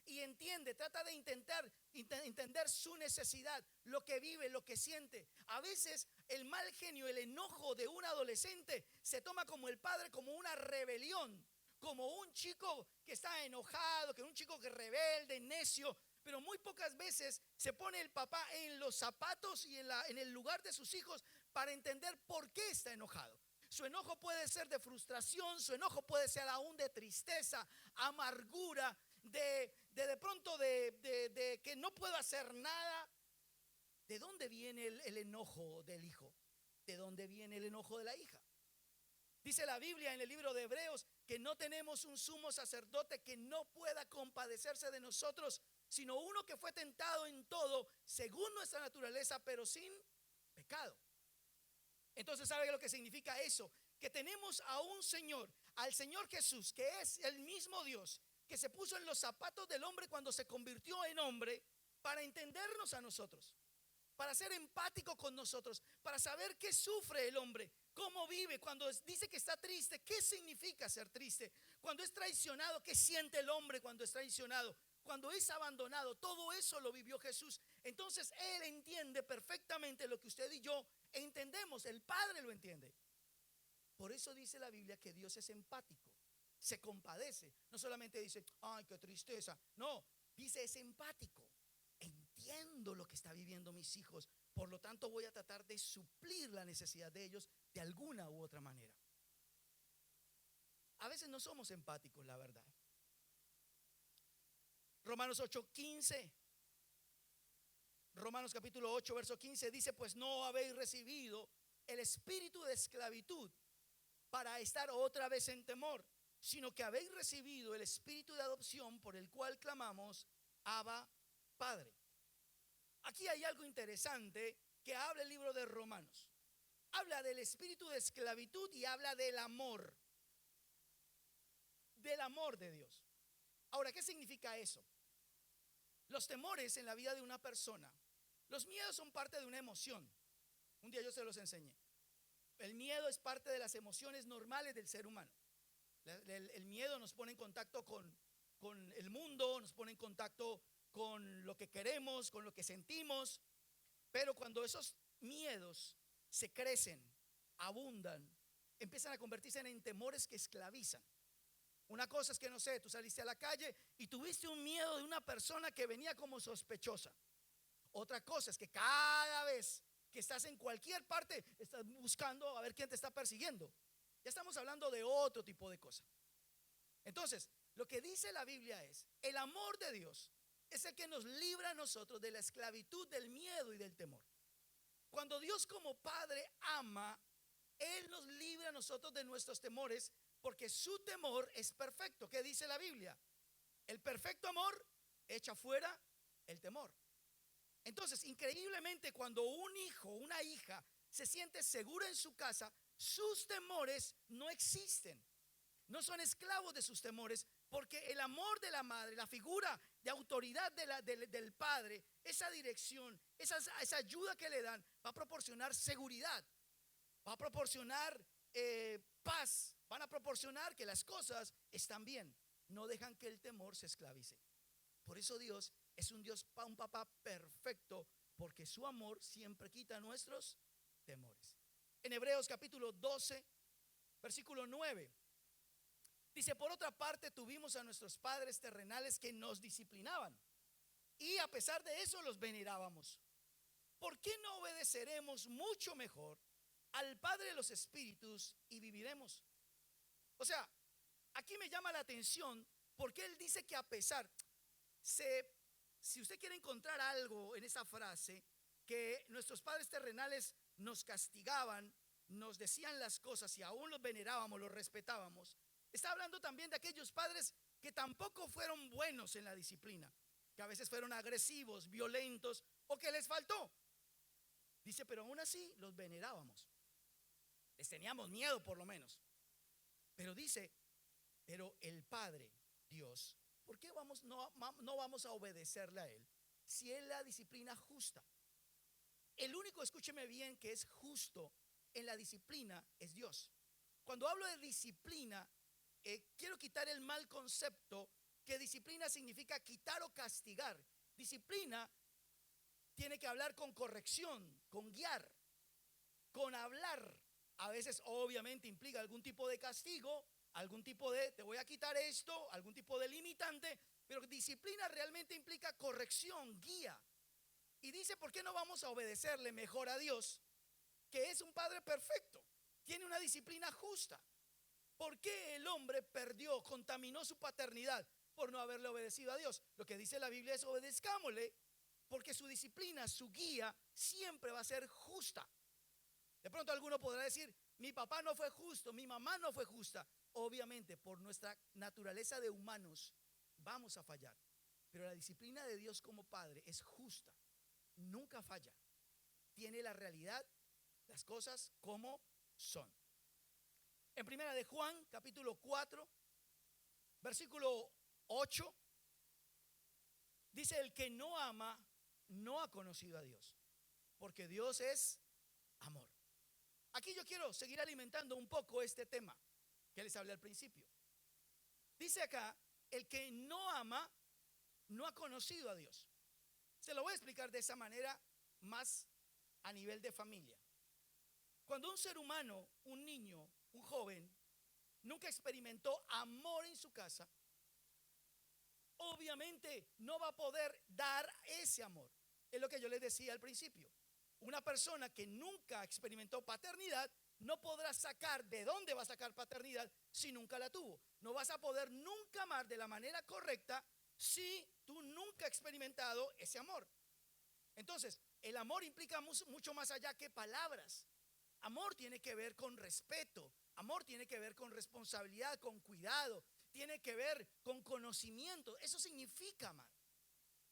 y entiende, trata de entender su necesidad, lo que vive, lo que siente. A veces el mal genio, el enojo de un adolescente se toma como el padre, como una rebelión, como un chico que está enojado, que un chico que rebelde, necio. Pero muy pocas veces se pone el papá en los zapatos y en el lugar de sus hijos para entender por qué está enojado. Su enojo puede ser de frustración, su enojo puede ser aún de tristeza, amargura, de pronto de que no puedo hacer nada. ¿De dónde viene el enojo del hijo? ¿De dónde viene el enojo de la hija? Dice la Biblia en el libro de Hebreos que no tenemos un sumo sacerdote que no pueda compadecerse de nosotros, sino uno que fue tentado en todo según nuestra naturaleza, pero sin pecado. Entonces, ¿sabe lo que significa eso? Que tenemos a un Señor, al Señor Jesús, que es el mismo Dios, que se puso en los zapatos del hombre cuando se convirtió en hombre, para entendernos a nosotros, para ser empático con nosotros, para saber qué sufre el hombre, cómo vive. Cuando dice que está triste, ¿qué significa ser triste? Cuando es traicionado, ¿qué siente el hombre cuando es traicionado? Cuando es abandonado, todo eso lo vivió Jesús. Entonces Él entiende perfectamente lo que usted y yo entendemos. El Padre lo entiende. Por eso dice la Biblia que Dios es empático, se compadece. No solamente dice, ay, qué tristeza. No, dice, es empático. Entiendo lo que está viviendo mis hijos, por lo tanto voy a tratar de suplir la necesidad de ellos de alguna u otra manera. A veces no somos empáticos, la verdad. Romanos 8:15, Romanos capítulo 8 verso 15 dice: pues no habéis recibido el espíritu de esclavitud para estar otra vez en temor, sino que habéis recibido el espíritu de adopción, por el cual clamamos, Abba, Padre. Aquí hay algo interesante que habla el libro de Romanos. Habla del espíritu de esclavitud y habla del amor de Dios. Ahora, ¿qué significa eso? Los temores en la vida de una persona, los miedos son parte de una emoción. Un día yo se los enseñé. El miedo es parte de las emociones normales del ser humano. El miedo nos pone en contacto con el mundo, nos pone en contacto con lo que queremos, con lo que sentimos. Pero cuando esos miedos se crecen, abundan, empiezan a convertirse en temores que esclavizan. Una cosa es que, no sé, tú saliste a la calle y tuviste un miedo de una persona que venía como sospechosa. Otra cosa es que cada vez que estás en cualquier parte estás buscando a ver quién te está persiguiendo. Ya estamos hablando de otro tipo de cosa. Entonces, lo que dice la Biblia es: el amor de Dios es el que nos libra a nosotros de la esclavitud, del miedo y del temor. Cuando Dios como Padre ama, Él nos libra a nosotros de nuestros temores, porque su temor es perfecto. ¿Qué dice la Biblia? El perfecto amor echa fuera el temor. Entonces, increíblemente, cuando un hijo, una hija se siente segura en su casa, sus temores no existen. No son esclavos de sus temores, porque el amor de la madre, la figura de autoridad del padre, esa dirección, esa ayuda que le dan, va a proporcionar seguridad, va a proporcionar paz, van a proporcionar que las cosas están bien. No dejan que el temor se esclavice. Por eso Dios es un papá perfecto, porque su amor siempre quita nuestros temores. En Hebreos capítulo 12, versículo 9, dice: por otra parte, tuvimos a nuestros padres terrenales que nos disciplinaban, y a pesar de eso los venerábamos. ¿Por qué no obedeceremos mucho mejor al Padre de los Espíritus y viviremos? O sea, aquí me llama la atención porque Él dice que a pesar, si usted quiere encontrar algo en esa frase, que nuestros padres terrenales nos castigaban, nos decían las cosas y aún los venerábamos, los respetábamos, está hablando también de aquellos padres que tampoco fueron buenos en la disciplina, que a veces fueron agresivos, violentos, o que les faltó. Dice, pero aún así los venerábamos. Les teníamos miedo por lo menos. Pero dice, pero el Padre, Dios, ¿por qué no vamos a obedecerle a Él si Él la disciplina justa? El único, escúcheme bien, que es justo en la disciplina es Dios. Cuando hablo de disciplina, quiero quitar el mal concepto que disciplina significa quitar o castigar. Disciplina tiene que hablar con corrección, con guiar, con hablar. A veces obviamente implica algún tipo de castigo, algún tipo de te voy a quitar esto, algún tipo de limitante, pero disciplina realmente implica corrección, guía. Y dice, ¿por qué no vamos a obedecerle mejor a Dios, que es un Padre perfecto? Tiene una disciplina justa. ¿Por qué el hombre perdió, contaminó su paternidad? Por no haberle obedecido a Dios. Lo que dice la Biblia es obedezcámosle, porque su disciplina, su guía, siempre va a ser justa. De pronto alguno podrá decir, mi papá no fue justo, mi mamá no fue justa. Obviamente, por nuestra naturaleza de humanos, vamos a fallar. Pero la disciplina de Dios como Padre es justa. Nunca falla. Tiene la realidad, las cosas como son. En primera de Juan, capítulo 4, versículo 8, dice, el que no ama, no ha conocido a Dios, porque Dios es amor. Aquí yo quiero seguir alimentando un poco este tema que les hablé al principio. Dice acá, el que no ama, no ha conocido a Dios. Se lo voy a explicar de esa manera más a nivel de familia. Cuando un ser humano, un niño, un joven, nunca experimentó amor en su casa, obviamente no va a poder dar ese amor. Es lo que yo les decía al principio. Una persona que nunca experimentó paternidad no podrá sacar, ¿de dónde va a sacar paternidad si nunca la tuvo? No vas a poder nunca amar de la manera correcta si tú nunca has experimentado ese amor. Entonces, el amor implica mucho más allá que palabras. Amor tiene que ver con respeto, amor tiene que ver con responsabilidad, con cuidado, tiene que ver con conocimiento. Eso significa amar.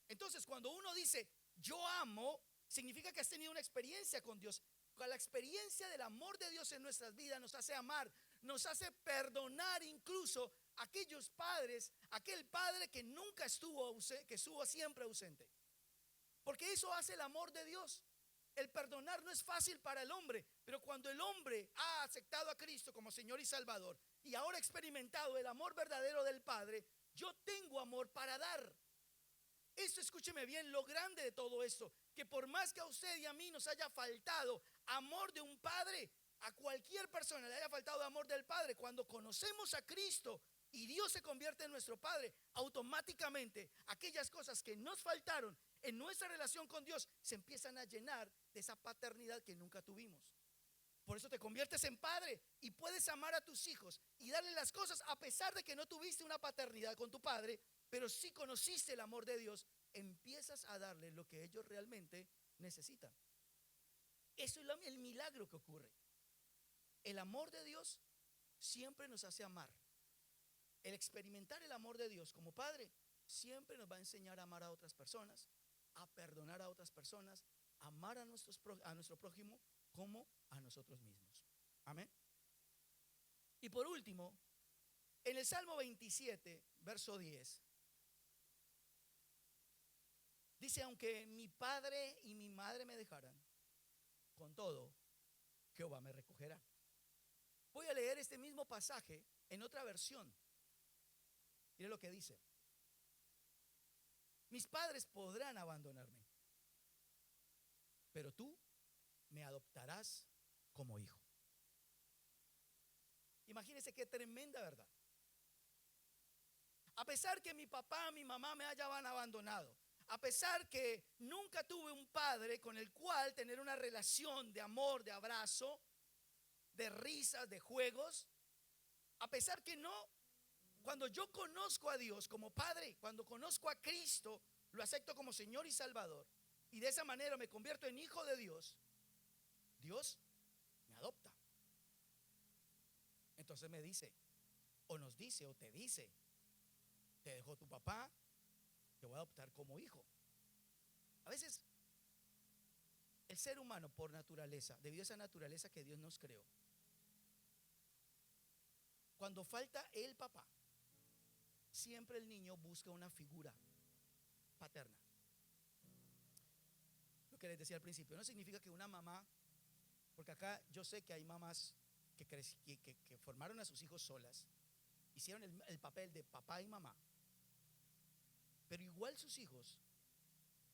Entonces, cuando uno dice yo amo, significa que has tenido una experiencia con Dios. Con la experiencia del amor de Dios en nuestras vidas nos hace amar, nos hace perdonar incluso a aquellos padres, aquel padre que nunca estuvo ausente, que estuvo siempre ausente. Porque eso hace el amor de Dios. El perdonar no es fácil para el hombre, pero cuando el hombre ha aceptado a Cristo como Señor y Salvador y ahora ha experimentado el amor verdadero del Padre, yo tengo amor para dar. Esto, escúcheme bien, lo grande de todo esto, que por más que a usted y a mí nos haya faltado amor de un padre, a cualquier persona le haya faltado amor del Padre, cuando conocemos a Cristo y Dios se convierte en nuestro Padre, automáticamente aquellas cosas que nos faltaron en nuestra relación con Dios se empiezan a llenar de esa paternidad que nunca tuvimos. Por eso te conviertes en padre y puedes amar a tus hijos y darle las cosas a pesar de que no tuviste una paternidad con tu padre, pero si conociste el amor de Dios, empiezas a darle lo que ellos realmente necesitan. Eso es el milagro que ocurre. El amor de Dios siempre nos hace amar. El experimentar el amor de Dios como padre siempre nos va a enseñar a amar a otras personas, a perdonar a otras personas, a amar a nuestro prójimo como a nosotros mismos. Amén. Y por último, en el Salmo 27, verso 10, dice, aunque mi padre y mi madre me dejaran, con todo, Jehová me recogerá. Voy a leer este mismo pasaje en otra versión. Mire lo que dice. Mis padres podrán abandonarme, pero tú me adoptarás como hijo. Imagínense qué tremenda verdad. A pesar que mi papá, mi mamá me hayan abandonado, a pesar que nunca tuve un padre con el cual tener una relación de amor, de abrazo, de risas, de juegos, a pesar que no, cuando yo conozco a Dios como Padre, cuando conozco a Cristo, lo acepto como Señor y Salvador, y de esa manera me convierto en hijo de Dios, Dios me adopta. Entonces me dice, o nos dice, o te dice, te dejó tu papá, te voy a adoptar como hijo. A veces El ser humano por naturaleza, debido a esa naturaleza que Dios nos creó, cuando falta el papá, siempre el niño busca una figura paterna. Lo que les decía al principio, no significa que una mamá, porque acá yo sé que hay mamás que formaron a sus hijos solas, hicieron el papel de papá y mamá, pero igual sus hijos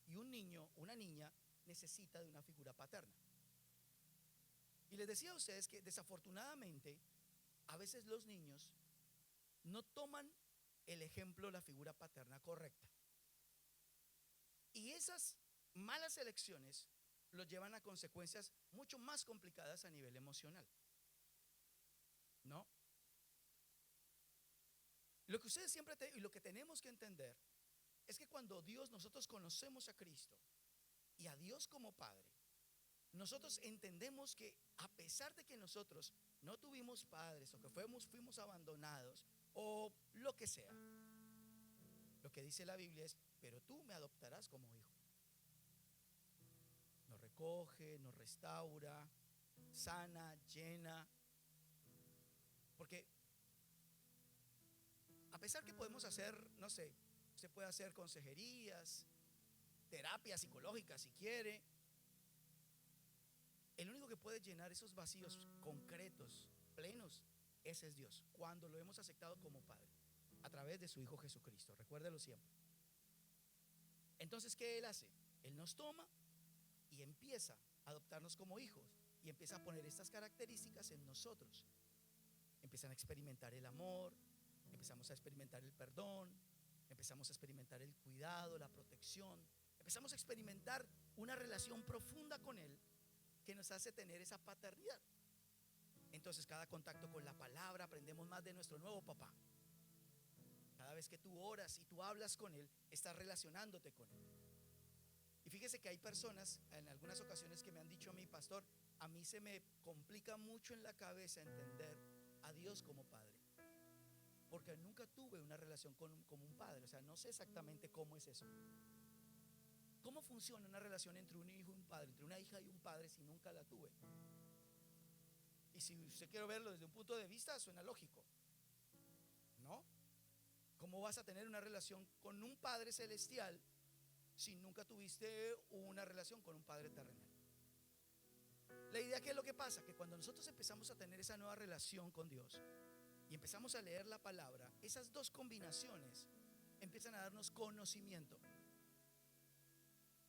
y un niño, una niña, necesita de una figura paterna. Y les decía a ustedes que desafortunadamente a veces los niños no toman el ejemplo, la figura paterna correcta. Y esas malas elecciones los llevan a consecuencias mucho más complicadas a nivel emocional. ¿No? Lo que ustedes siempre y lo que tenemos que entender es que cuando nosotros conocemos a Cristo y a Dios como Padre, nosotros entendemos que a pesar de que nosotros no tuvimos padres o que fuimos abandonados o lo que sea, lo que dice la Biblia es: pero tú me adoptarás como hijo. Nos recoge, nos restaura, sana, llena. Porque a pesar que podemos hacer, no sé, usted puede hacer consejerías, terapias psicológicas si quiere, el único que puede llenar esos vacíos concretos, plenos, ese es Dios, cuando lo hemos aceptado como Padre a través de su Hijo Jesucristo. Recuérdelo siempre. Entonces, ¿qué Él hace? Él nos toma y empieza a adoptarnos como hijos y empieza a poner estas características en nosotros. Empiezan a experimentar el amor, empezamos a experimentar el perdón, empezamos a experimentar el cuidado, la protección, empezamos a experimentar una relación profunda con Él que nos hace tener esa paternidad. Entonces, cada contacto con la palabra aprendemos más de nuestro nuevo papá. Cada vez que tú oras y tú hablas con Él, estás relacionándote con Él. Y fíjese que hay personas en algunas ocasiones que me han dicho a mí: pastor, a mí se me complica mucho en la cabeza entender a Dios como Padre, porque nunca tuve una relación como un padre. O sea, no sé exactamente cómo es eso. ¿Cómo funciona una relación entre un hijo y un padre, entre una hija y un padre, si nunca la tuve? Y si usted quiere verlo desde un punto de vista, suena lógico, ¿no? ¿Cómo vas a tener una relación con un Padre celestial si nunca tuviste una relación con un Padre terrenal? La idea, ¿qué es lo que pasa? Que cuando nosotros empezamos a tener esa nueva relación con Dios y empezamos a leer la palabra, esas dos combinaciones empiezan a darnos conocimiento.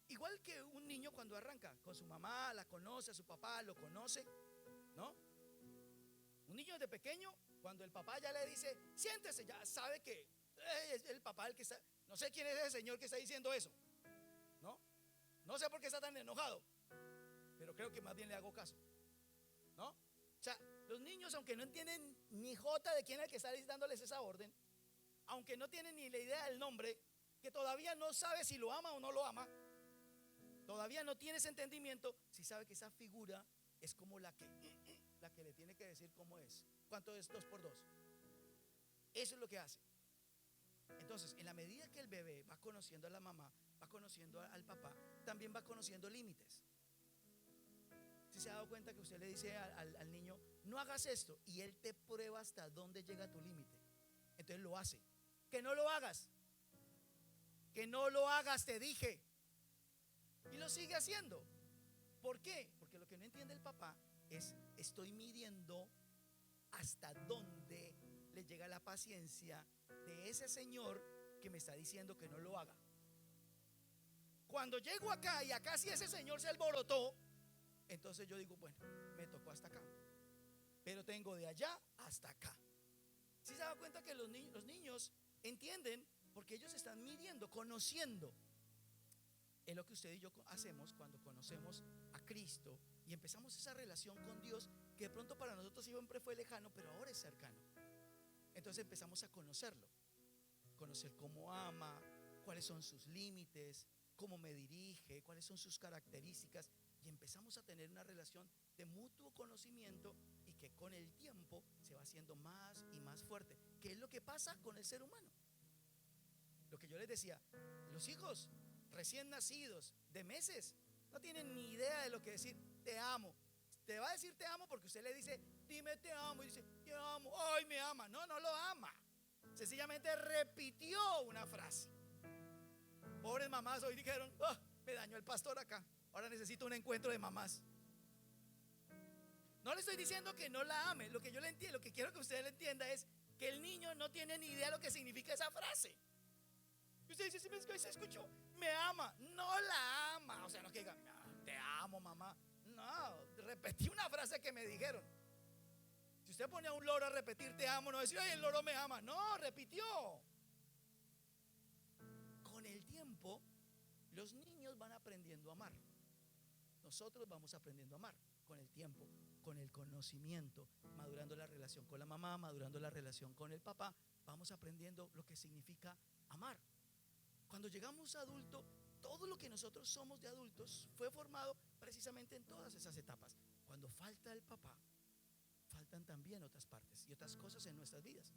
Igual que un niño cuando arranca con su mamá, la conoce, a su papá lo conoce, ¿no? Un niño desde pequeño, cuando el papá ya le dice: siéntese, ya sabe que es el papá el que está. No sé quién es ese señor que está diciendo eso, ¿no? No sé por qué está tan enojado, pero creo que más bien le hago caso, ¿no? O sea, los niños, aunque no entienden ni jota de quién es el que está dándoles esa orden, aunque no tienen ni la idea del nombre, que todavía no sabe si lo ama o no lo ama, todavía no tiene ese entendimiento, si sabe que esa figura es como la que le tiene que decir cómo es. ¿Cuánto es 2 por 2? Eso es lo que hace. Entonces, en la medida que el bebé va conociendo a la mamá, va conociendo al papá, también va conociendo límites. Si se ha dado cuenta que usted le dice al niño: no hagas esto, y él te prueba hasta dónde llega tu límite, entonces lo hace. Que no lo hagas, que no lo hagas, te dije. Y lo sigue haciendo. ¿Por qué? Porque lo que no entiende el papá es: estoy midiendo hasta dónde le llega la paciencia de ese señor que me está diciendo que no lo haga. Cuando llego acá y acá sí ese señor se alborotó, entonces yo digo: bueno, me tocó hasta acá, pero tengo de allá hasta acá. ¿Sí se da cuenta que los niños entienden? Porque ellos están midiendo, conociendo. Es lo que usted y yo hacemos cuando conocemos a Cristo y empezamos esa relación con Dios, que de pronto para nosotros siempre fue lejano, pero ahora es cercano. Entonces empezamos a conocerlo, conocer cómo ama, cuáles son sus límites, cómo me dirige, cuáles son sus características, y empezamos a tener una relación de mutuo conocimiento y que con el tiempo se va haciendo más y más fuerte. ¿Qué es lo que pasa con el ser humano? Lo que yo les decía, los hijos recién nacidos de meses No tiene ni idea de lo que decir te amo. Te va a decir te amo porque usted le dice, dime te amo, y dice, te amo, ay, me ama. No, no lo ama. Sencillamente repitió una frase. Pobres mamás hoy dijeron, oh, me dañó el pastor acá, ahora necesito un encuentro de mamás. No le estoy diciendo que no la ame. Lo que yo le entiendo, lo que quiero que usted le entienda es que el niño no tiene ni idea de lo que significa esa frase. Y usted dice, si se escuchó, me ama. No la ama. O sea, no que diga, te amo, mamá. No, repetí una frase que me dijeron. Si usted pone a un loro a repetir te amo, no decir, ay, el loro me ama. No, repitió. Con el tiempo, los niños van aprendiendo a amar. Nosotros vamos aprendiendo a amar con el tiempo, con el conocimiento, madurando la relación con la mamá, madurando la relación con el papá. Vamos aprendiendo lo que significa amar. Cuando llegamos a adulto, todo lo que nosotros somos de adultos fue formado precisamente en todas esas etapas. Cuando falta el papá, faltan también otras partes y otras cosas en nuestras vidas.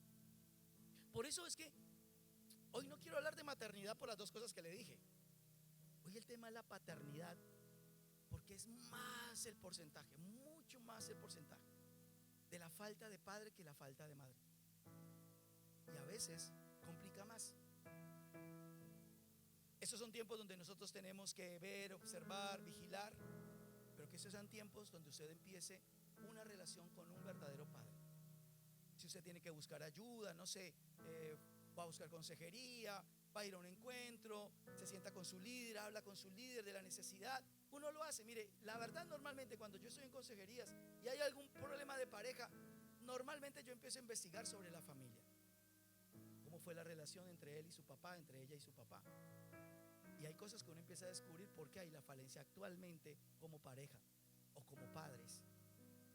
Por eso es que hoy no quiero hablar de maternidad por las dos cosas que le dije. Hoy el tema es la paternidad, porque es más el porcentaje, mucho más el porcentaje de la falta de padre que la falta de madre. Y a veces complica más. Esos son tiempos donde nosotros tenemos que ver, observar, vigilar, pero que esos sean tiempos donde usted empiece una relación con un verdadero padre. Si usted tiene que buscar ayuda, no sé, va a buscar consejería, va a ir a un encuentro, se sienta con su líder, habla con su líder de la necesidad, uno lo hace. Mire, la verdad, normalmente cuando yo estoy en consejerías y hay algún problema de pareja, normalmente yo empiezo a investigar sobre la familia. ¿Cómo fue la relación entre él y su papá, entre ella y su papá? Y hay cosas que uno empieza a descubrir por qué hay la falencia actualmente como pareja o como padres,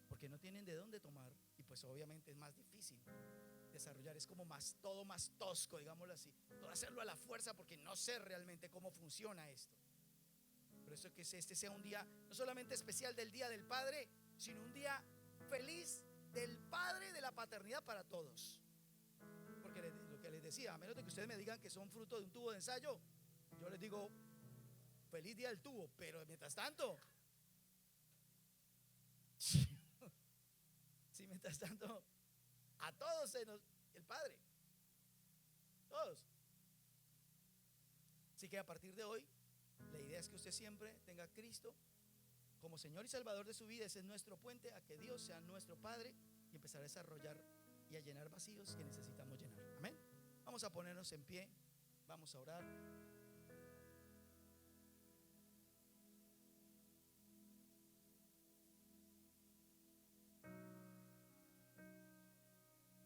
porque no tienen de dónde tomar y pues obviamente es más difícil desarrollar, es como más, todo más tosco, digámoslo así, todo hacerlo a la fuerza porque no sé realmente cómo funciona esto. Por eso que este sea un día no solamente especial del Día del Padre, sino un día feliz del Padre, de la paternidad para todos. Porque lo que les decía, a menos de que ustedes me digan que son fruto de un tubo de ensayo, yo les digo feliz día del tubo, pero mientras tanto, sí, mientras tanto, a todos el Padre, todos. Así que a partir de hoy, la idea es que usted siempre tenga a Cristo como Señor y Salvador de su vida. Ese es nuestro puente a que Dios sea nuestro Padre y empezar a desarrollar y a llenar vacíos que necesitamos llenar. Amén. Vamos a ponernos en pie, vamos a orar.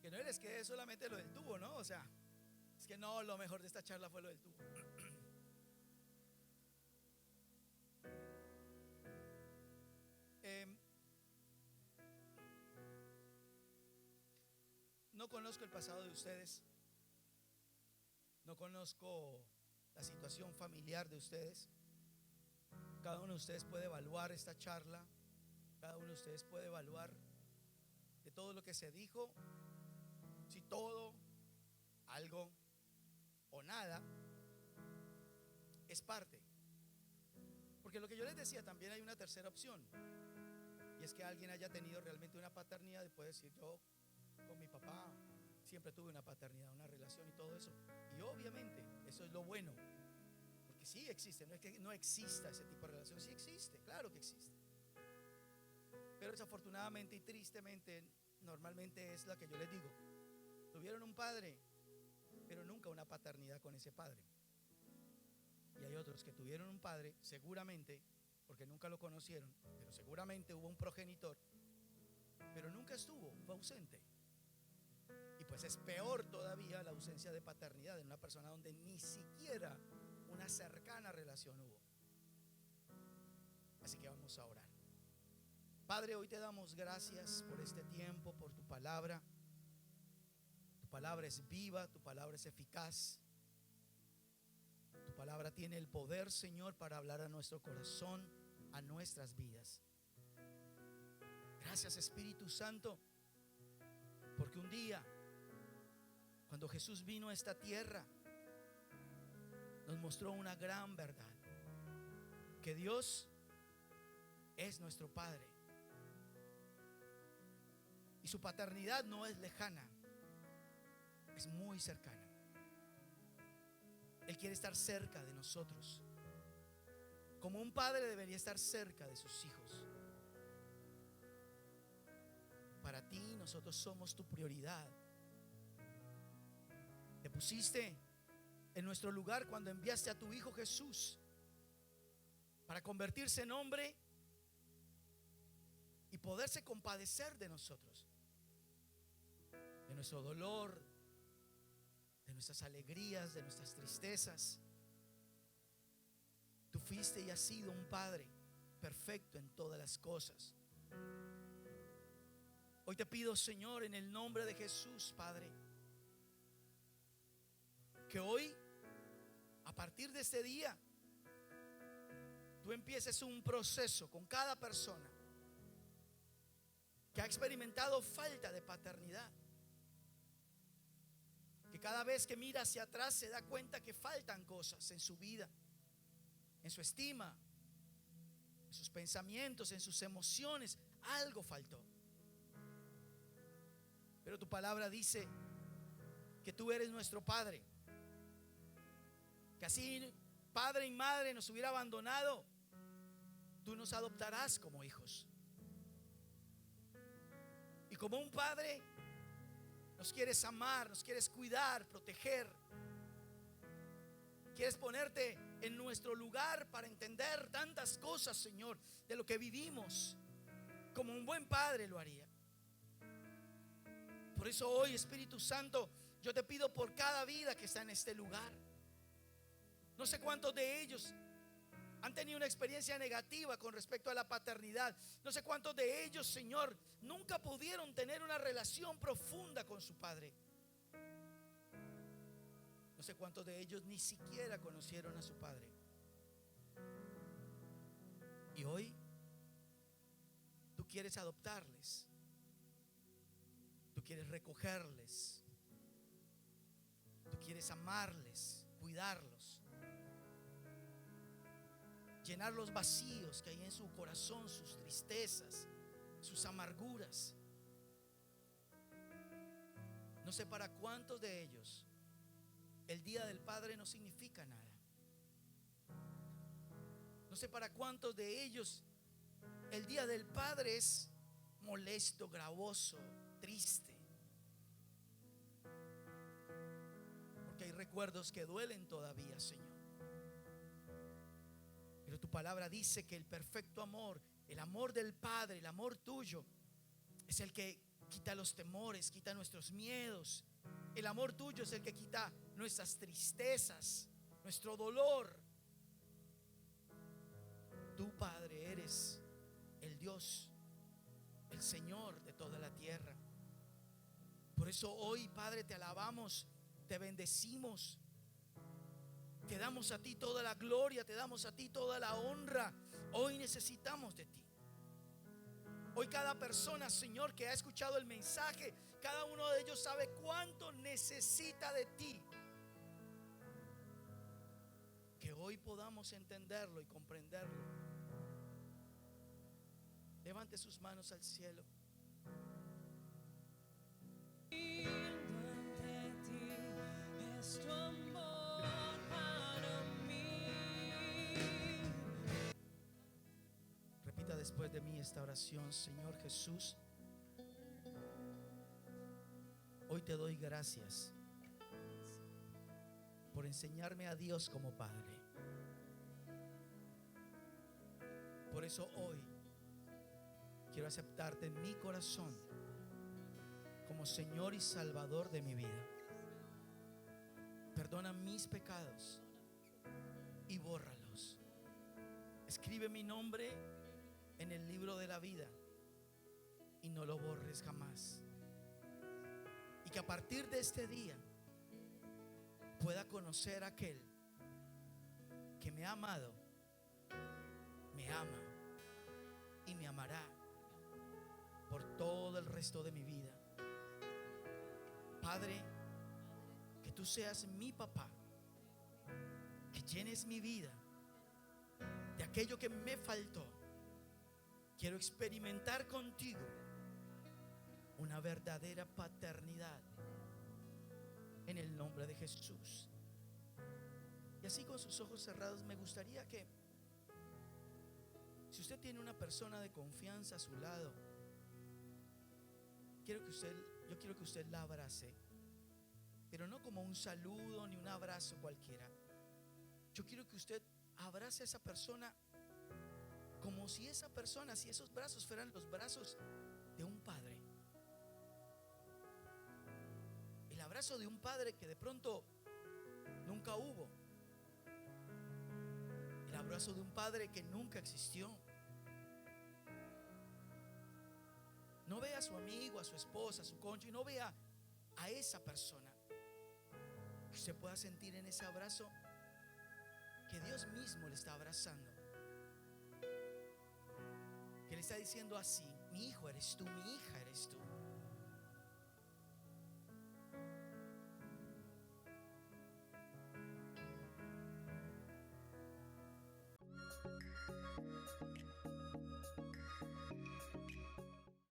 Que no les quede solamente lo del tubo, ¿no? O sea, es que no, lo mejor de esta charla fue lo del tubo. No conozco el pasado de ustedes, no conozco la situación familiar de ustedes. Cada uno de ustedes puede evaluar esta charla, cada uno de ustedes puede evaluar de todo lo que se dijo, si todo, algo o nada es parte. Porque lo que yo les decía, también hay una tercera opción, y es que alguien haya tenido realmente una paternidad y puede decir, yo con mi papá siempre tuve una paternidad, una relación y todo eso. Y obviamente eso es lo bueno, porque sí existe, no es que no exista ese tipo de relación, sí existe, claro que existe. Pero desafortunadamente y tristemente, normalmente es la que yo les digo, tuvieron un padre, pero nunca una paternidad con ese padre. Y hay otros que tuvieron un padre, seguramente, porque nunca lo conocieron, pero seguramente hubo un progenitor, pero nunca estuvo, fue ausente. Y pues es peor todavía la ausencia de paternidad en una persona donde ni siquiera una cercana relación hubo. Así que vamos a orar. Padre, hoy te damos gracias por este tiempo, por tu palabra. Tu palabra es viva, tu palabra es eficaz. Tu palabra tiene el poder, Señor, para hablar a nuestro corazón, a nuestras vidas. Gracias, Espíritu Santo, porque un día, cuando Jesús vino a esta tierra, nos mostró una gran verdad: que Dios es nuestro Padre. Y su paternidad no es lejana, es muy cercana. Él quiere estar cerca de nosotros, como un padre debería estar cerca de sus hijos. Para ti, nosotros somos tu prioridad. Te pusiste en nuestro lugar cuando enviaste a tu Hijo Jesús para convertirse en hombre y poderse compadecer de nosotros, de nuestro dolor, de nuestras alegrías, de nuestras tristezas. Tú fuiste y has sido un Padre perfecto en todas las cosas. Hoy te pido, Señor, en el nombre de Jesús, Padre, que hoy, a partir de este día, tú empieces un proceso con cada persona que ha experimentado falta de paternidad, que cada vez que mira hacia atrás se da cuenta que faltan cosas en su vida, en su estima, en sus pensamientos, en sus emociones. Algo faltó. Pero tu palabra dice que tú eres nuestro Padre, que así padre y madre nos hubiera abandonado, tú nos adoptarás como hijos. Y como un padre nos quieres amar, nos quieres cuidar, proteger. Quieres ponerte en nuestro lugar para entender tantas cosas, Señor, de lo que vivimos, como un buen padre lo haría. Por eso hoy, Espíritu Santo, yo te pido por cada vida que está en este lugar. No sé cuántos de ellos han tenido una experiencia negativa con respecto a la paternidad. No sé cuántos de ellos, Señor, nunca pudieron tener una relación profunda con su padre. No sé cuántos de ellos ni siquiera conocieron a su padre. Y hoy tú quieres adoptarles. Tú quieres recogerles. Tú quieres amarles, cuidarlos, llenar los vacíos que hay en su corazón, sus tristezas, sus amarguras. No sé para cuántos de ellos el Día del Padre no significa nada. No sé para cuántos de ellos el Día del Padre es molesto, gravoso, triste. Porque hay recuerdos que duelen todavía, Señor. Pero tu palabra dice que el perfecto amor, el amor del Padre, el amor tuyo, es el que quita los temores, quita nuestros miedos. El amor tuyo es el que quita nuestras tristezas, nuestro dolor. Tú, Padre, eres el Dios, el Señor de toda la tierra. Por eso hoy, Padre, te alabamos, te bendecimos. Te damos a ti toda la gloria, te damos a ti toda la honra. Hoy necesitamos de ti. Hoy cada persona, Señor, que ha escuchado el mensaje, cada uno de ellos sabe cuánto necesita de ti. Que hoy podamos entenderlo y comprenderlo. Levante sus manos al cielo. Repita después de mí esta oración. Señor Jesús, hoy te doy gracias por enseñarme a Dios como Padre. Por eso hoy quiero aceptarte en mi corazón como Señor y Salvador de mi vida. Perdona mis pecados y bórralos. Escribe mi nombre en el libro de la vida y no lo borres jamás. Y que a partir de este día pueda conocer a aquel que me ha amado, me ama y me amará por todo el resto de mi vida. Padre, que tú seas mi papá, que llenes mi vida de aquello que me faltó Quiero experimentar contigo una verdadera paternidad en el nombre de Jesús. Y así con sus ojos cerrados, me gustaría que, si usted tiene una persona de confianza a su lado, yo quiero que usted la abrace, pero no como un saludo ni un abrazo cualquiera. Yo quiero que usted abrace a esa persona como si esa persona, si esos brazos fueran los brazos de un padre. El abrazo de un padre que de pronto nunca hubo. El abrazo de un padre que nunca existió. No vea a su amigo, a su esposa, a su cónyuge, no vea a esa persona. Que usted pueda sentir en ese abrazo que Dios mismo le está abrazando, que le está diciendo así: mi hijo eres tú, mi hija eres tú.